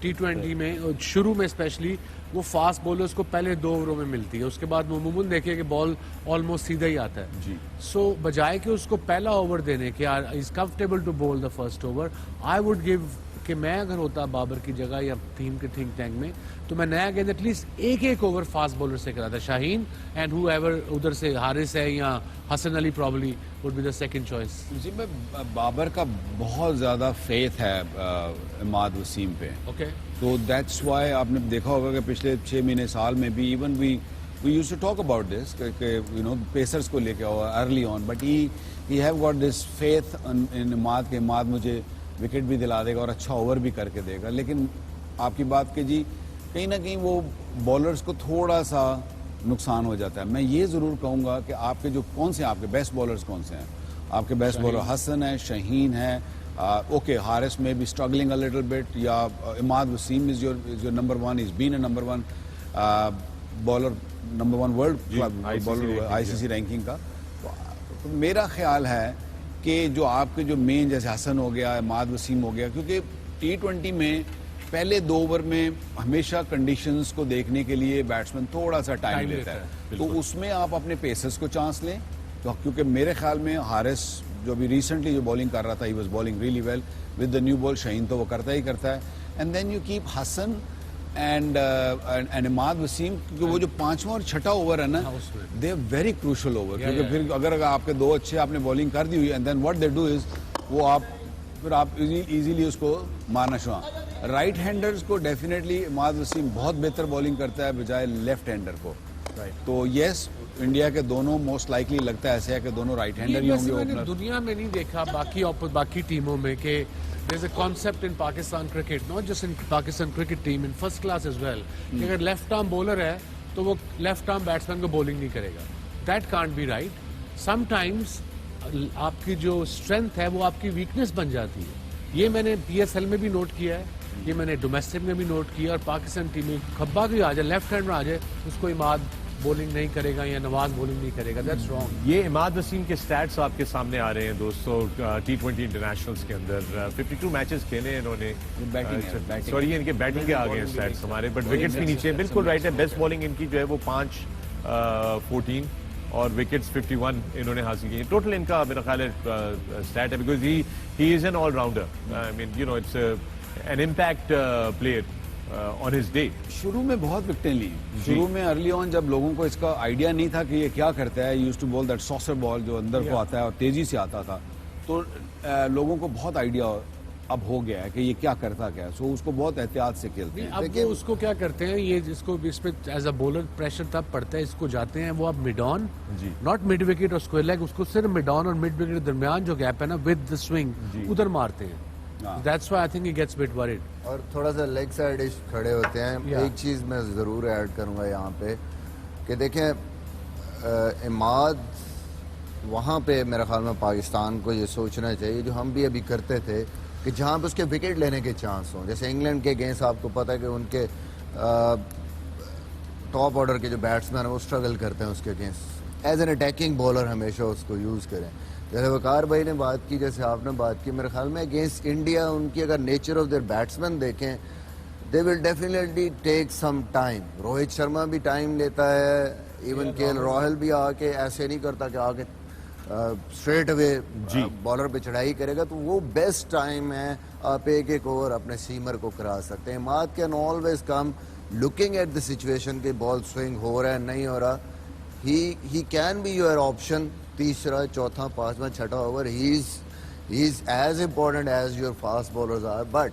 T20 में शुरू में स्पेशली, वो फास्ट बॉलर्स को पहले 2 ओवरों में मिलती है, उसके बाद अमूमन देखिए कि बॉल ऑलमोस्ट सीधा ही आता है जी. सो बजाय कि उसको पहला ओवर देने के, यार is comfortable to bowl the first over, I would give कि मैं अगर होता बाबर की जगह या टीम के थिंक टैंक में, तो मैं नया गेंद एटलीस्ट एक ओवर फास्ट बॉलर से कराता. शाहीन एंड हूएवर उधर से हारिस है या Hasan Ali probably would be the second choice. जी, मैं बाबर का बहुत ज़्यादा फेथ है इमाद वसीम पे. ओके, तो दैट्स वाई आपने देखा होगा कि पिछले 6 महीने साल में भी even we used to talk about this कि यू नो पेसर्स को लेके आओ early on, but he have got this faith in Imad के इमाद मुझे विकेट भी दिला देगा और अच्छा ओवर भी करके देगा. लेकिन आपकी बात के जी कहीं ना कहीं वो बॉलर्स को थोड़ा सा नुकसान हो जाता है। मैं ये ज़रूर कहूँगा कि आपके जो कौन से आपके बेस्ट बॉलर्स कौन से हैं? आपके बेस्ट बॉलर हसन है, शहीन है, okay Haris may be struggling a little bit, या Imad Wasim is your number one, is been a number one bowler, number one world bowler ICC ranking का। तो मेरा ख्याल है कि जो आपके जो मेन जैसे हसन हो गया, इमाद वसीम हो गया, क्योंकि T20 में पहले 2 ओवर में हमेशा कंडीशंस को देखने के लिए बैट्समैन थोड़ा सा टाइम लेता है, तो उसमें आप अपने पेसर्स को चांस लें। तो क्योंकि मेरे ख्याल में हारिस जो अभी रिसेंटली जो बॉलिंग कर रहा था, he was bowling really well with the new ball. Shaheen तो वो करता ही करता है, and then you keep Hasan and Imad Wasim, क्योंकि वो जो 5वां और 6ठा ओवर है ना, they are very crucial over, क्योंकि फिर अगर आपके 2 अच्छे आपने बॉलिंग कर दी हुई and then what they do is वो आप इजीली उसको मारना शुरू। राइट हैंडर्स को डेफिनेटली इमाद वसीम बहुत बेहतर बॉलिंग करता है बजाय लेफ्ट हैंडर को। तो यस, इंडिया के दोनों मोस्ट लाइकली लगता है ऐसे है कि दोनों राइट हैंडर ही होंगे। मैंने दुनिया में नहीं देखा बाकी टीमों में कि there's a concept in Pakistan cricket, not just in Pakistan cricket team, in first class as well, कि अगर लेफ्ट आर्म बॉलर है तो वो लेफ्ट आर्म बैट्समैन को बॉलिंग नहीं करेगा। That can't be right. Sometimes आपकी जो स्ट्रेंथ है वो आपकी वीकनेस बन जाती है। ये मैंने PSL में भी नोट किया है, ये मैंने डोमेस्टिक में भी नोट किया, और पाकिस्तान टीम में खब्बा भी आ जाए, लेफ्ट हैंड में आ जाए, उसको इमाद बॉलिंग नहीं करेगा या नवाज बॉलिंग नहीं करेगा। That's wrong. ये इमाद वसीम के स्टैट्स आपके सामने आ रहे हैं दोस्तों। T20 इंटरनेशनल्स के अंदर 52 मैचेस खेले इन्होंने। सॉरी, इनके बैटिंग के आ गए स्टैट्स हमारे, बट विकेट्स भी नीचे। बिल्कुल राइट है, बेस्ट बॉलिंग इनकी जो है वो 5-14 और विकेट्स 51 इन्होंने हासिल की। टोटल इनका मेरा ख्याल है स्टैट है, because he is an allrounder. I mean you know it's an impact player on his day. शुरू में बहुत विकेटें ली, शुरू में अर्ली ऑन जब लोगों को इसका आइडिया नहीं था कि ये क्या करता है, used to bowl that saucer ball जो अंदर को आता है और तेजी से आता था, तो लोगों को बहुत आइडिया अब हो गया है कि ये क्या करता क्या है, सो उसको बहुत एहतियात से खेलते हैं। अब वो उसको क्या करते हैं, ये जिसको इस पे एज अ बॉलर प्रेशर तब पड़ता है, इसको जाते हैं वो अब mid on, not mid wicket और स्क्वायर लेग, उसको सिर्फ मिड ऑन और मिड विकेट के दरमियान जो गैप है ना, विद द स्विंग उधर मारते हैं। That's why I think he gets bit worried. और थोड़ा सा लेग साइड खड़े होते हैं। एक चीज़ मैं ज़रूर ऐड करूँगा यहाँ पे कि देखें, इमाद वहाँ पे मेरे ख्याल में पाकिस्तान को ये सोचना चाहिए जो हम भी अभी करते थे कि जहाँ पे उसके विकेट लेने के चांस हों। जैसे इंग्लैंड के अगेंस्ट आपको पता है कि उनके टॉप ऑर्डर के जो बैट्समैन हैं वो स्ट्रगल करते हैं उसके against. As an attacking bowler हमेशा उसको यूज़ करें। जैसे वकार भाई ने बात की, जैसे आपने बात की, मेरे ख्याल में अगेंस्ट इंडिया उनकी अगर नेचर ऑफ देयर बैट्समैन देखें, they will definitely take some time. Rohit Sharma भी टाइम लेता है, इवन KL राहुल भी आके ऐसे नहीं करता कि आके स्ट्रेट अवे बॉलर पे चढ़ाई करेगा, तो वो बेस्ट टाइम है। आप एक ओवर अपने सीमर को करा सकते हैं। Imad can always come looking at the situation कि बॉल स्विंग हो रहा है नहीं हो रहा, he can be your option. तीसरा, चौथा, 5वां, 6ठा over, he is as important as your fast bowlers are. But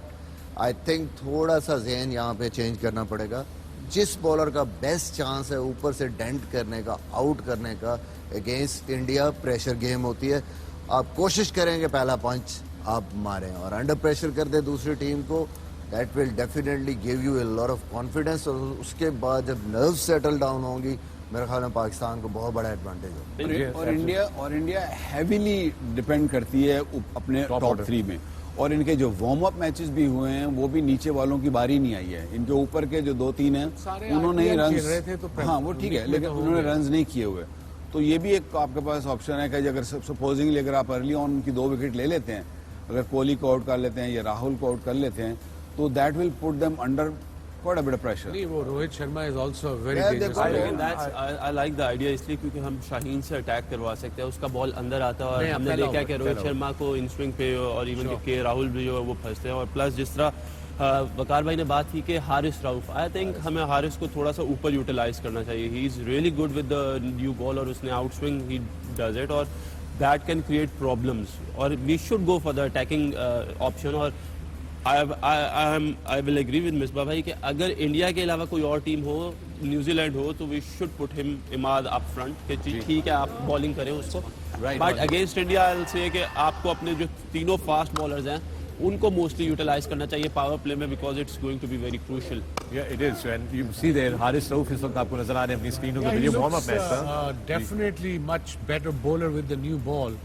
I think थोड़ा सा जहन यहाँ पे चेंज करना पड़ेगा। जिस बॉलर का बेस्ट चांस है ऊपर से डेंट करने का, आउट करने का, अगेंस्ट इंडिया प्रेशर गेम होती है, आप कोशिश करेंगे पहला पंच आप मारें और अंडर प्रेशर कर दे दूसरी टीम को, that will definitely give U a lot of confidence. और उसके बाद जब नर्व सेटल डाउन होंगी, मेरे ख्याल में पाकिस्तान को बहुत बड़ा एडवांटेज हो। और इंडिया हैवीली डिपेंड करती है अपने टॉप 3 में। और इनके जो वार्म अप मैचेस भी हुए हैं वो भी नीचे वालों की बारी नहीं आई है। इनके ऊपर के जो 2-3 हैं उन्होंने ही रन, हाँ वो ठीक है, लेकिन उन्होंने रन नहीं किए हुए। तो ये भी एक आपके पास ऑप्शन है कि अगर सपोजिंगली अगर आप अर्ली ऑन उनकी 2 विकेट ले लेते हैं, अगर कोहली को आउट कर लेते हैं या राहुल को आउट कर लेते हैं, तो that will put them under quite a bit of pressure. नहीं, वो Rohit Sharma is also a very dangerous player. I like the idea इसलिए क्योंकि हम शाहीन से अटैक करवा सकते हैं, उसका बॉल अंदर आता है और हमने देखा कि रोहित शर्मा को इन स्विंग पे और इवन के राहुल भी जो है वो फंसते हैं। और प्लस जिस तरह वकार भाई ने बात की कि हारिस राउफ, आई थिंक हमें हारिस को थोड़ा सा ऊपर यूटिलाइज करना चाहिए। He is really good with the new ball और उसने out swing he does it, और दैट कैन क्रिएट प्रॉब्लम्स, और we should go for the attacking option. और I will agree with Misbah भाई कि अगर इंडिया के अलावा कोई और टीम हो, न्यूजीलैंड हो, तो we should put him Imad up front कि ठीक है आप बॉलिंग करें उसको। But against India I will say कि आपको अपने जो तीनों फास्ट बॉलर्स हैं उनको मोस्टली यूटिलाइज करना चाहिए पावर प्ले में, because it's going to be very crucial. Yeah, it is. And you see there, Haris Rauf इस वक्त आपको नजर आ रहे हैं अपनी स्क्रीनों पे. ये वार्म अप मैच था. Definitely much better bowler with the new ball.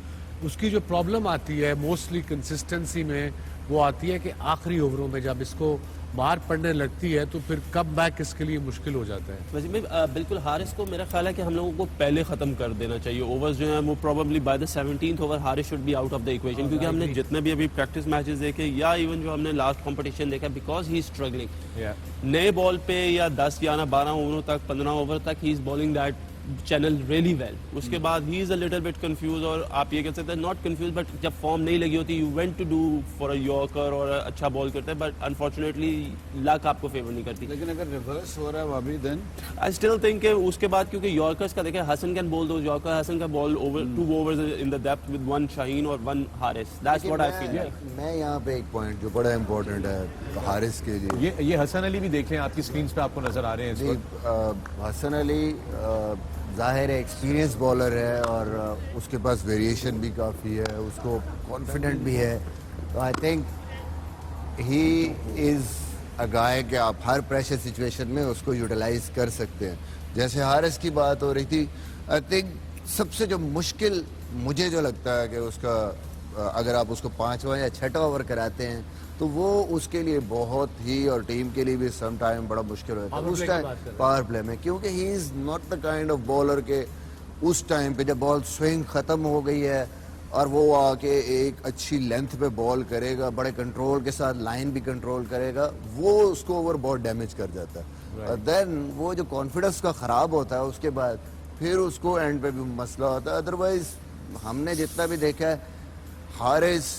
उसकी जो प्रॉब्लम आती है मोस्टली कंसिस्टेंसी में, वो आती है कि आखिरी ओवरों में जब इसको बाहर पड़ने लगती है तो फिर कम बैक इसके लिए मुश्किल हो जाता है. वैसे में बिल्कुल हारिस को मेरा ख्याल है कि हम लोगों को पहले खत्म कर देना चाहिए. ओवर्स जो है वो probably by the 17th over Haris should be out of the equation, क्योंकि हमने जितने भी अभी प्रैक्टिस मैचेस देखे या इवन जो हमने लास्ट कंपटीशन देखा, बिकॉज ही इज स्ट्रगलिंग नए बॉल पे या 10 या 12 ओवरों तक 15 ओवर तक he is bowling that channel really well. उसके बाद he is a little bit confuse, और आप ये कह सकते हैं नॉट कंफ्यूज बट जब फॉर्म नहीं लगी होती you went to do for a yorker और अच्छा बॉल करते हैं, बट अनफॉर्चुनेटली लक आपको फेवर नहीं करती. लेकिन अगर रिवर्स हो रहा है अभी देन आई स्टिल थिंक उसके बाद, क्योंकि यॉर्कर्स का देखें, हसन कैन बॉल दो यॉर्कर, हसन का ball over 2 overs in the depth with 1 Shaheen और 1 Haris. That's what I feel like. मैं यहाँ पे एक पॉइंट जो बड़ा इंपॉर्टेंट है हारिस के लिए, ये हसन अली भी देख लें, आपकी स्क्रीन पे आपको नजर आ रहे हैं इस वक्त. हसन अली जाहिर है एक्सपीरियंस बॉलर है और उसके पास वेरिएशन भी काफ़ी है, उसको कॉन्फिडेंट भी है. तो I think he is a गाय कि आप हर प्रेशर सिचुएशन में उसको यूटिलाइज कर सकते हैं. जैसे हारिस की बात हो रही थी, आई थिंक सबसे जो मुश्किल मुझे जो लगता है कि उसका अगर आप उसको 5वां या 6वां ओवर कराते हैं तो वो उसके लिए बहुत ही, और टीम के लिए भी सम टाइम बड़ा मुश्किल होता है उस टाइम पावर प्ले में, क्योंकि he is not the kind of bowler के उस टाइम पे जब बॉल स्विंग ख़त्म हो गई है और वो आके एक अच्छी लेंथ पे बॉल करेगा, बड़े कंट्रोल के साथ लाइन भी कंट्रोल करेगा, वो उसको ओवर बहुत डैमेज कर जाता है. और देन वो जो कॉन्फिडेंस का ख़राब होता है उसके बाद फिर उसको एंड पे भी मसला होता है. अदरवाइज हमने जितना भी देखा है हारिस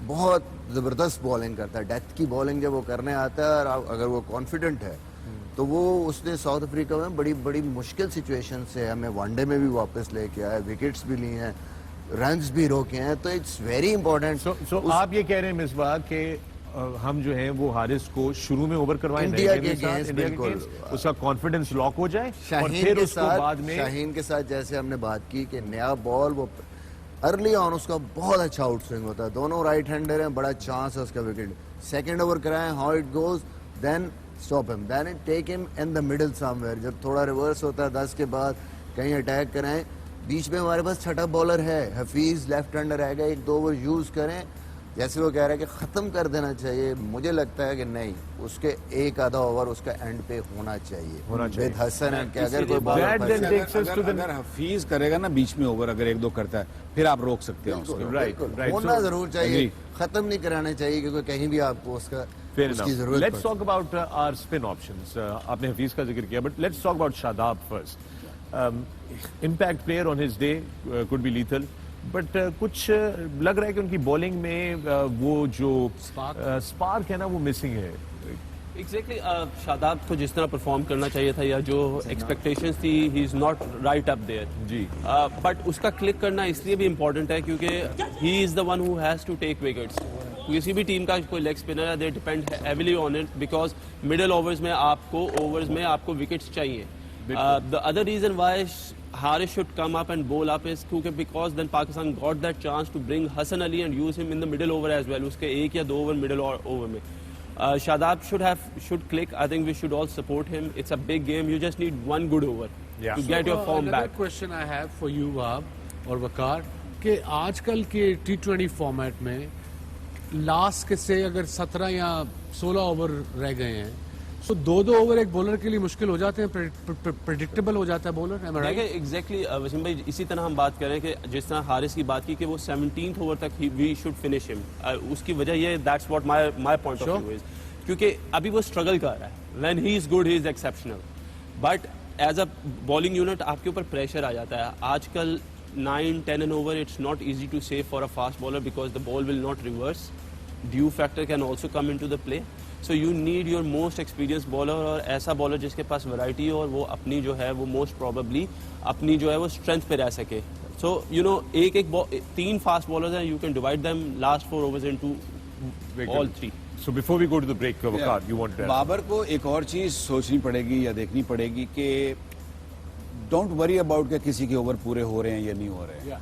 बहुत ज़बरदस्त बॉलिंग करता है. डेथ की बॉलिंग जब वो करने आता है और अगर वो कॉन्फिडेंट है तो वो उसने साउथ अफ्रीका में बड़ी बड़ी मुश्किल सिचुएशन से हमें वनडे में भी वापस लेके आया, विकेट्स भी लिए हैं, रन्स भी रोके हैं. तो इट्स वेरी इंपॉर्टेंट. सो आप ये कह रहे हैं मिसबाह कि हम जो है वो हारिस को शुरू में ओवर करवाएं इंडिया के अगेंस्ट, बिल्कुल उसका कॉन्फिडेंस लॉक हो जाए, और फिर उसको बाद में शाहीन के साथ जैसे हमने बात की कि नया बॉल वो अर्ली ऑन उसका बहुत अच्छा आउट स्विंग होता है, दोनों राइट हैंडर हैं, बड़ा चांस है उसका विकेट. सेकंड ओवर कराएं, how it goes, then stop him, then take him in the middle somewhere. जब थोड़ा रिवर्स होता है 10 के बाद कहीं अटैक कराएं. बीच में हमारे पास 6ठा बॉलर है, हफीज लेफ्ट हैंडर रहेगा, 1-2 ओवर यूज करें. जैसे वो कह रहा है कि ख़त्म कर देना चाहिए, मुझे लगता है कि नहीं, उसके 1 आधा ओवर उसका एंड पे होना चाहिए. विद हसन कि अगर कोई बॉलर अगर हफीज करेगा ना बीच में ओवर अगर 1-2 करता है फिर आप रोक सकते हैं उसको. राइट होना जरूर चाहिए, खत्म नहीं कराना चाहिए, क्योंकि कहीं भी आपको उसका उसकी जरूरत. Let's talk about our spin options. आपने हफीज का जिक्र किया, but let's talk about Shadab first. Impact player on his day, could be lethal, but कुछ लग रहा है कि उनकी बॉलिंग में वो जो स्पार्क है ना वो मिसिंग है. एग्जैक्टली शादाब को जिस तरह परफॉर्म करना चाहिए था या जो एक्सपेक्टेशंस थी, he is not right up there जी. बट उसका क्लिक करना इसलिए भी इम्पोर्टेंट है क्योंकि he is the one who has to take wickets. किसी भी टीम का कोई लेग स्पिनर है, they depend heavily on it, because middle overs में आपको विकेट्स चाहिए. The other reason why Haris should come up and bowl up is because then Pakistan got that chance to bring Hasan Ali and use him in the middle over as well. उसके 1 या 2 over middle over में Shadab should click. I think we should all support him. It's a big game. You just need 1 good over to get your form back. Another question I have for you, Wahab और वकार, कि आजकल के T20 format में last से अगर 17 या 16 over रह गए हैं, तो 2-2 ओवर एक बॉलर के लिए मुश्किल हो जाते हैं, प्रेडिक्टेबल हो जाता है बॉलर. देखिए एग्जैक्टली वसीम भाई, इसी तरह हम बात करें कि जिस तरह हारिस की बात की कि वो 17th ओवर तक वी शुड फिनिश हिम. उसकी वजह ये, that's what my point of view is, क्योंकि अभी वो स्ट्रगल कर रहा है. When he is good he is exceptional, but as a bowling unit आपके ऊपर प्रेशर आ जाता है. आजकल 9-10 an over, it's not easy to save for a fast bowler because the ball will not reverse. Due factor can also come in to the play. So you need your most experience bowler, और ऐसा bowler जिसके पास variety हो और वो अपनी जो है वो मोस्ट प्रॉबेबली अपनी जो है वो स्ट्रेंथ पे रह सके. So you know 3 fast bowlers हैं, you can divide them last 4 overs into all 3. So before we go to the break, you want to Babar को एक और चीज सोचनी पड़ेगी या देखनी पड़ेगी कि डोंट वरी अबाउट कि किसी के ओवर पूरे हो रहे हैं या नहीं हो रहे हैं.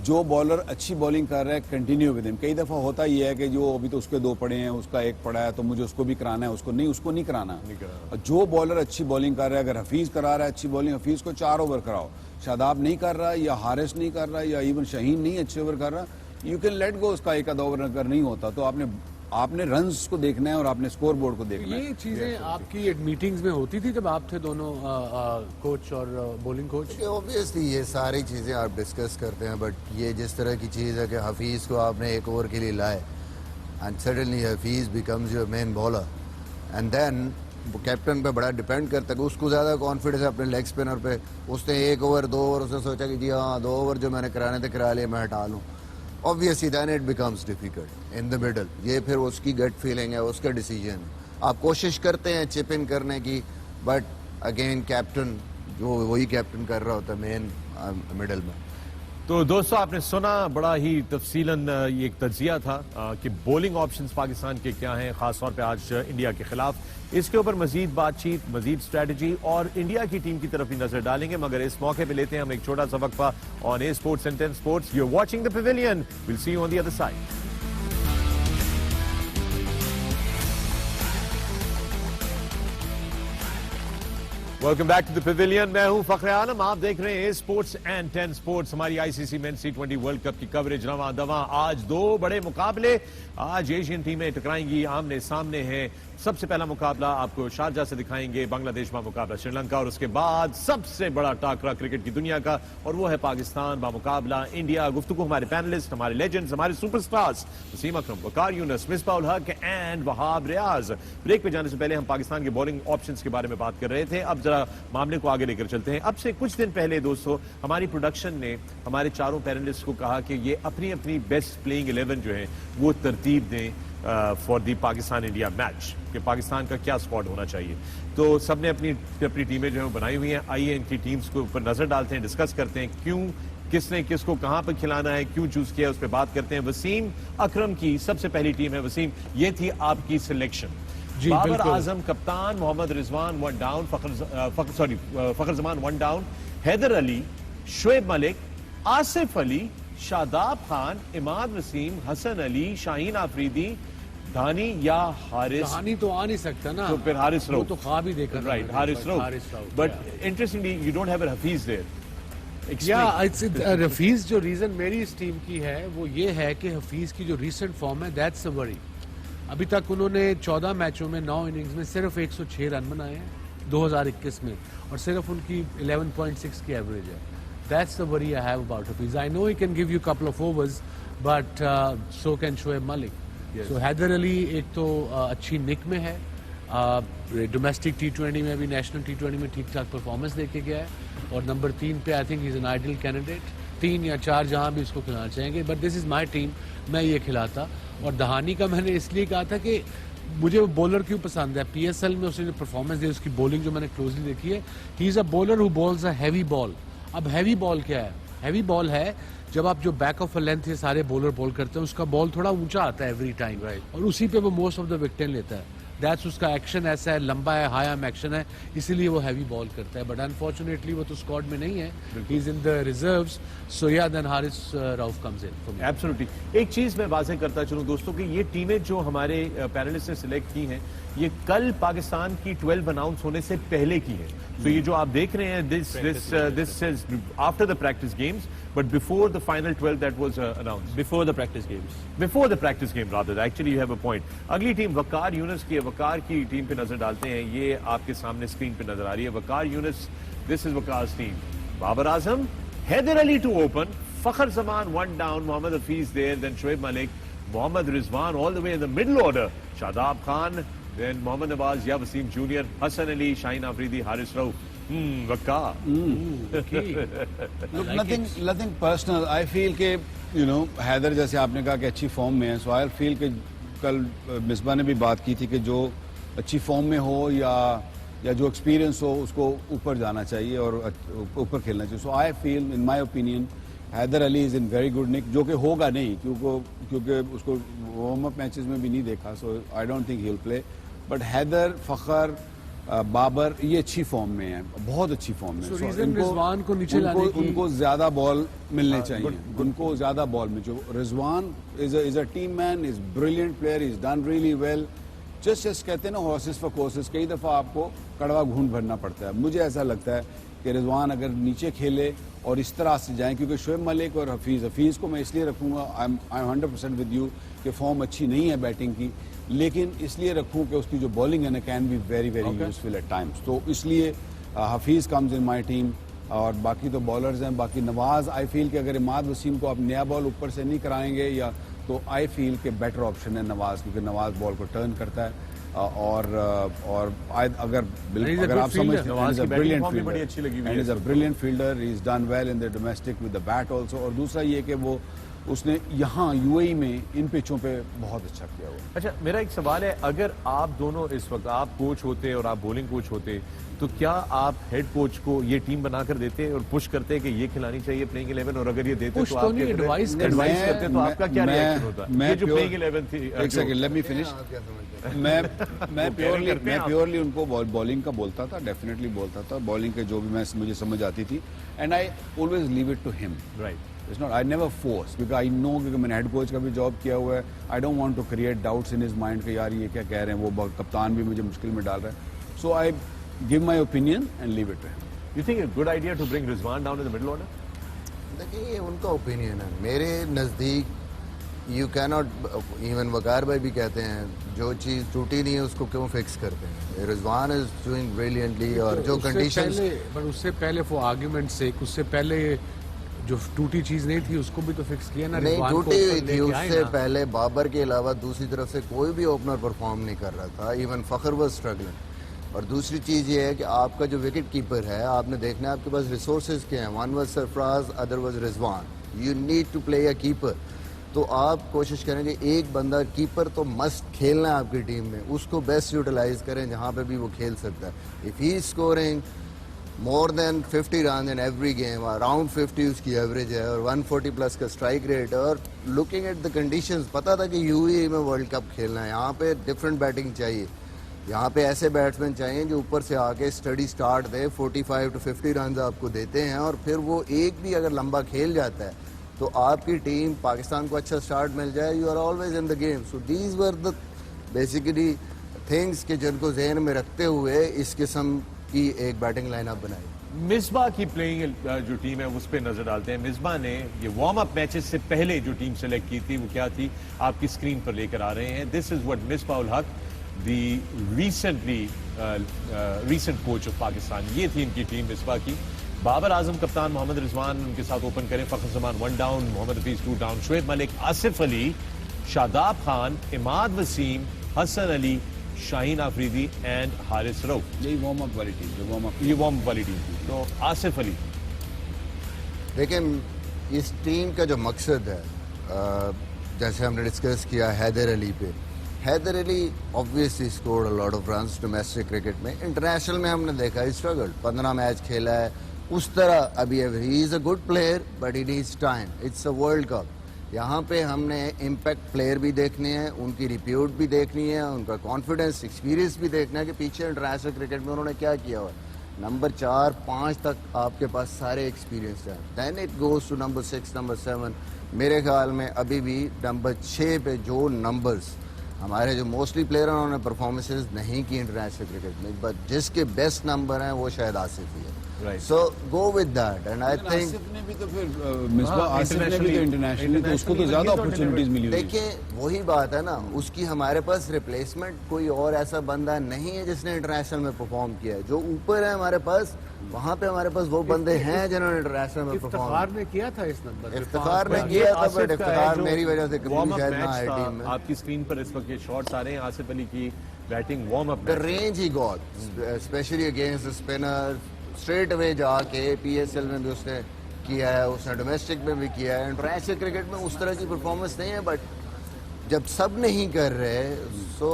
जो बॉलर अच्छी बॉलिंग कर रहा है कंटिन्यू विद हिम। कई दफ़ा होता ही है कि जो अभी तो उसके 2 पड़े हैं, उसका 1 पड़ा है तो मुझे उसको भी कराना है, उसको नहीं कराना। जो बॉलर अच्छी बॉलिंग कर रहा है, अगर हफीज़ करा रहा है अच्छी बॉलिंग, हफीज़ को 4 ओवर कराओ। शादाब नहीं कर रहा या हारिस नहीं कर रहा या इवन शाहीन नहीं अच्छे ओवर कर रहा, यू कैन लेट गो। उसका 1 आधा ओवर अगर नहीं होता तो आपने रन्स को देखना है और आपने स्कोर बोर्ड को देखना है। ये चीजें आपकी मीटिंग्स में होती थी जब आप थे दोनों कोच और बॉलिंग कोच? ऑब्वियसली ये सारी चीज़ें आप डिस्कस करते हैं, बट ये जिस तरह की चीज़ है कि हफीज़ को आपने 1 ओवर के लिए लाए and suddenly Hafeez becomes your main bowler and then वो कैप्टन पे बड़ा डिपेंड करता है कि उसको ज़्यादा कॉन्फिडेंस है अपने लेग स्पिनर पे। उसने 1 ओवर 2 ओवर उसने सोचा कि जी हाँ 2 ओवर जो मैंने कराने थे करा लिए, मैं हटा लूँ। Obviously then it becomes difficult in the middle. ये फिर उसकी गट फीलिंग है, उसका डिसीजन है। आप कोशिश करते हैं चिप इन करने की, बट अगेन कैप्टन जो वही कैप्टन कर रहा होता है मेन मिडल में। तो दोस्तों आपने सुना, बड़ा ही तफसीलन ये एक तज्जिया था कि बॉलिंग ऑप्शंस पाकिस्तान के क्या हैं, खासतौर पे आज इंडिया के खिलाफ। इसके ऊपर मजीद बातचीत, मजीद स्ट्रेटजी और इंडिया की टीम की तरफ भी नजर डालेंगे, मगर इस मौके पे लेते हैं हम एक छोटा सा वक्फा on A sports and 10 sports. You are watching the pavilion, will see you on the other side. Welcome back to the pavilion. मैं हूं फखर आलम, आप देख रहे हैं स्पोर्ट्स एंड 10 स्पोर्ट्स। हमारी ICC men's T20 world cup की कवरेज रवां दवां। आज 2 बड़े मुकाबले, आज एशियन टीमें टकराएंगी, आमने सामने हैं। सबसे पहला मुकाबला आपको शारजा से दिखाएंगे, बांग्लादेश बा मुकाबला श्रीलंका, और उसके बाद सबसे बड़ा टाकरा क्रिकेट की दुनिया का, और वो है पाकिस्तान बा मुकाबला इंडिया। गुफ्तगू हमारे पैनलिस्ट, हमारे लेजेंड्स, हमारे superstars Wasim Akram, Waqar Yunus, Misbah ul Haq and Wahab Riaz. Break पे जाने से पहले हम पाकिस्तान के बॉलिंग ऑप्शंस के बारे में बात कर रहे थे। अब जरा मामले को आगे लेकर चलते हैं। अब से कुछ दिन पहले दोस्तों हमारी प्रोडक्शन ने हमारे चारों पैनलिस्ट को कहा कि ये अपनी अपनी बेस्ट प्लेइंग 11 जो है वो तरतीब दें for the Pakistan India match, कि पाकिस्तान का क्या स्क्वाड होना चाहिए। तो सबने अपनी अपनी टीमें जो है बनाई हुई हैं। आइए इनकी टीम्स के ऊपर नजर डालते हैं, डिस्कस करते हैं क्यों, किसने किसको कहां पर खिलाना है, क्यों चूज किया, उस पर बात करते हैं। वसीम अकरम की सबसे पहली टीम है। वसीम, ये थी आपकी सिलेक्शन। बाबर आजम कप्तान, मोहम्मद रिजवान 1 डाउन, फखर जमान 1 डाउन, हैदर अली, शोएब मलिक, आसिफ अली, शादाब खान, इमाद वसीम, हसन अली, शाहीन आफरीदी, धानी या हारिस। धानी तो आ नहीं सकता ना, तो फिर हारिस रऊफ, तो ख्वाब ही देखा, right, Haris Rauf. But interestingly you don't have a Hafeez there. या हफीज, जो रीजन मेरी इस टीम की है वो ये है कि हफीज की जो रीसेंट फॉर्म है, दैट्स अ वरी। अभी तक उन्होंने 14 मैचों में 9 इनिंग्स में सिर्फ 106 रन बनाए हैं 2021 में, और सिर्फ उनकी 11.6 की एवरेज है। That's the worry I have about Hafeez. I know he can give you couple of overs, but so can Shoaib Malik. So Haider Ali एक तो अच्छी निक में है, डोमेस्टिक T20 में भी, नेशनल T20 में ठीक ठाक परफॉर्मेंस देके गया है, और नंबर 3 पे I think is an ideal candidate. 3 या 4 जहां भी इसको खिलाना चाहेंगे, but this is my team, मैं ये खिलाता। और दहानी का मैंने इसलिए कहा था कि मुझे वो बॉलर क्यों पसंद है। PSL में उसने जो परफॉर्मेंस दी, उसकी बॉलिंग जो मैंने क्लोजली देखी है, he is a bowler who balls a heavy ball. अब हैवी बॉल क्या है? हैवी बॉल है जब आप जो बैक ऑफ अ लेंथ ये सारे बॉलर बॉल करते हैं, उसका बॉल थोड़ा ऊंचा आता है एवरी टाइम, और उसी पे वो मोस्ट ऑफ द विकेट लेता है। दैट्स उसका एक्शन ऐसा है, लंबा है, हाई आर्म एक्शन है, इसीलिए वो हैवी बॉल करता है। बट अनफॉर्चुनेटली वो तो स्क्वाड में नहीं है, he is in the reserves. So yeah then Haris Rauf comes in. Absolutely. एक चीज मैं वाज़ेह करता चलूं दोस्तों कि ये टीमें जो हमारे पैनलिस्ट ने सिलेक्ट की हैं, ये कल पाकिस्तान की 12 अनाउंस होने से पहले की है। तो ये जो आप देख रहे हैं, this is after the practice games, but before the final 12 that was announced. Before the practice games rather, actually you have a point. अगली टीम वकार यूनुस की है। वकार की टीम पे नजर डालते हैं, ये आपके सामने स्क्रीन पे नजर आ रही है। Waqar Younis, this is Waqar's team. Babar Azam, Haider Ali to open, Fakhar Zaman 1 down, Mohammad Hafeez there, then Shoaib Malik, Mohammad Rizwan all the way in the middle order, Shadab Khan, then Mohammad Nawaz, या Wasim junior, Hasan Ali, Shaheen Afridi, Haris Rauf. Nothing personal. I feel के हैदर, जैसे आपने कहा कि अच्छी फॉर्म में है, सो आई फील के कल मिसबा ने भी बात की थी कि जो अच्छी फॉर्म में हो या जो एक्सपीरियंस हो, उसको ऊपर जाना चाहिए और ऊपर खेलना चाहिए। So I feel, in my opinion, Haider Ali is in very good nick, जो कि होगा नहीं क्योंकि उसको वार्म अप मैचेस में भी नहीं देखा। So I don't think he will play, but Haider, Fakhar Babar ये अच्छी फॉर्म में है, बहुत अच्छी फॉर्म में। So reason रिजवान को नीचे लाने की उनको ज्यादा बॉल मिलने चाहिए, उनको ज्यादा बॉल मिल चाहिए। Rizwan is a team man, is brilliant player, is done really well. Just कहते हैं ना हॉर्सेस फॉर कोर्सेस, कई दफा आपको कड़वा घूंट भरना पड़ता है। मुझे ऐसा लगता है कि रिजवान अगर नीचे खेले और इस तरह से जाए, क्योंकि शोएब मलिक और हफीज़ को मैं इसलिए रखूंगा, आई एम 100% विद यू कि फॉर्म अच्छी नहीं है बैटिंग की, लेकिन इसलिए रखूं कि उसकी जो बॉलिंग है ना can be very very useful at times. तो इसलिए Hafeez comes in my team और बाकी तो बॉलर्स हैं। बाकी नवाज आई फील कि अगर इमाद वसीम को आप नया बॉल ऊपर से नहीं कराएंगे या तो आई फील के बेटर ऑप्शन है नवाज, क्योंकि नवाज बॉल को टर्न करता है और अगर आप समझते brilliant fielder, he is done well in the domestic with the bat also. और दूसरा ये कि वो उसने यहाँ यूएई में इन पिचों पे बहुत अच्छा किया हुआ। अच्छा, मेरा एक सवाल है, अगर आप दोनों इस वक्त आप कोच होते और आप बॉलिंग कोच होते तो क्या आप हेड कोच को ये टीम बनाकर देते और पुश करते कि ये खिलानी चाहिए प्लेइंग 11, और अगर ये देते तो आप एडवाइस करते तो आपका क्या रिएक्शन होता? ये जो प्लेइंग 11 थी, एक सेकंड लेट मी फिनिश। मैं प्योरली उनको बॉलिंग का बोलता था, डेफिनेटली बोलता था बॉलिंग के जो भी मुझे समझ आती थी, and I always leave it to him. Right, it's not, I never force, because I know, क्योंकि मैंने हेड कोच का भी जॉब किया हुआ है। I don't want to create doubts in his mind कि यार ये क्या कह रहे हैं, वो कप्तान भी मुझे मुश्किल में डाल रहा है। So I give my opinion and leave it to him. You think a good idea to bring Rizwan down in the middle order? देखिए, ये उनका ओपिनियन है। मेरे नज़दीक you can not, even Waqar भाई भी कहते हैं जो चीज़ टूटी नहीं है उसको क्यों फिक्स करते हैं। रिजवान इज डूइंग ब्रिलियंटली और जो कंडीशंस, बट उससे पहले फॉर आर्गुमेंट से उससे पहले जो टूटी चीज नहीं थी उसको भी तो फिक्स किया ना। नहीं टूटी हुई थी, उससे पहले बाबर के अलावा दूसरी तरफ से कोई भी ओपनर परफॉर्म नहीं कर रहा था, इवन फखर वाज स्ट्रगलिंग। और दूसरी चीज़ ये है कि आपका जो विकेट कीपर है, आपने देखना है आपके पास रिसोर्सेज के हैं, one was Sarfaraz, other was Rizwan. You need to play a keeper. तो आप कोशिश करेंगे एक बंदा कीपर तो मस्ट खेलना है आपकी टीम में, उसको बेस्ट यूटिलाइज करें जहाँ पे भी वो खेल सकता है। If he scoring more than 50 runs in every game, around 50 उसकी एवरेज है और 140 प्लस का स्ट्राइक रेट है, और लुकिंग एट द कंडीशंस पता था कि यूएई में वर्ल्ड कप खेलना है, यहाँ पे डिफरेंट बैटिंग चाहिए, यहाँ पे ऐसे बैट्समैन चाहिए जो ऊपर से आके study start they, 45 to 50 run आपको देते हैं, और फिर वो एक भी अगर लंबा खेल जाता है तो आपकी टीम, पाकिस्तान को अच्छा स्टार्ट मिल जाए, you are always in the game. So these were the basically things के जिनको जहन में रखते हुए इस किस्म की एक बैटिंग लाइनअप बनाई। मिसबा की प्लेइंग जो टीम है उस पर नजर डालते हैं। मिसबा ने ये वार्म अप मैचेस से पहले जो टीम सेलेक्ट की थी वो क्या थी, आपकी स्क्रीन पर लेकर आ रहे हैं। This is what Misbah ul Haq, the recent coach of Pakistan, ये थी इनकी टीम मिसबा की। बाबर आजम कप्तान, मोहम्मद रिजवान उनके साथ ओपन करें, Fakhar Zaman 1 down, Mohammad Hafeez 2 down, Shoaib Malik, Asif Ali, Shadab Khan, Imad Wasim, Hasan Ali, Shaheen Afridi and Haris Rauf. यही वार्म अप वाली टीम, ये वार्म अप वाली टीम थी। तो आसिफ अली, लेकिन इस टीम का जो मकसद है, जैसे हमने डिस्कस किया हैदर अली पे, Haider Ali obviously scored a lot of runs domestic cricket में। इंटरनेशनल में हमने देखा है स्ट्रगल, 15 मैच खेला है उस तरह। अभी ही is a good player but he needs time, it's a world cup. यहाँ पे हमने इम्पैक्ट प्लेयर भी देखने हैं, उनकी रिप्यूट भी देखनी है, उनका कॉन्फिडेंस, एक्सपीरियंस भी देखना है कि पीछे इंटरनेशनल क्रिकेट में उन्होंने क्या किया हुआ है। नंबर 4, 5 तक आपके पास सारे एक्सपीरियंस हैं, then it goes to number 6, number 7। मेरे ख्याल में अभी भी नंबर 6 पे जो नंबर्स हमारे जो मोस्टली प्लेयर हैं उन्होंने परफॉर्मेंसेज नहीं की इंटरनेशनल क्रिकेट में, बट जिसके बेस्ट नंबर हैं वो शायद आसिफ ही है। So go with that, and I think Asif ने भी तो फिर आसिफ ने भी तो इंटरनेशनल, तो उसको तो ज्यादा अपॉर्चुनिटीज मिली हुई है। देखिए वही बात है ना, उसकी हमारे पास रिप्लेसमेंट कोई और ऐसा बंदा नहीं है जिसने इंटरनेशनल में परफॉर्म किया है। जो ऊपर है हमारे पास, वहाँ पे हमारे पास वो बंदे हैं जिन्होंने इंटरनेशनल में परफॉर्म। इफ्तिखार ने किया था इस नंबर, इफ्तिखार ने किया था, बट इफ्तिखार मेरी वजह से कभी शायद ना आए टीम में। आपकी स्क्रीन पर इस वक्त ये शॉट्स आ रहे हैं आसिफ अली की batting warm up, the range he got specially against the spinner, straight away जाके पीएसएल में भी उसने किया है, उसने डोमेस्टिक में भी किया है। इंटरनेशनल क्रिकेट में उस तरह की परफॉर्मेंस नहीं है, बट जब सब नहीं कर रहे, सो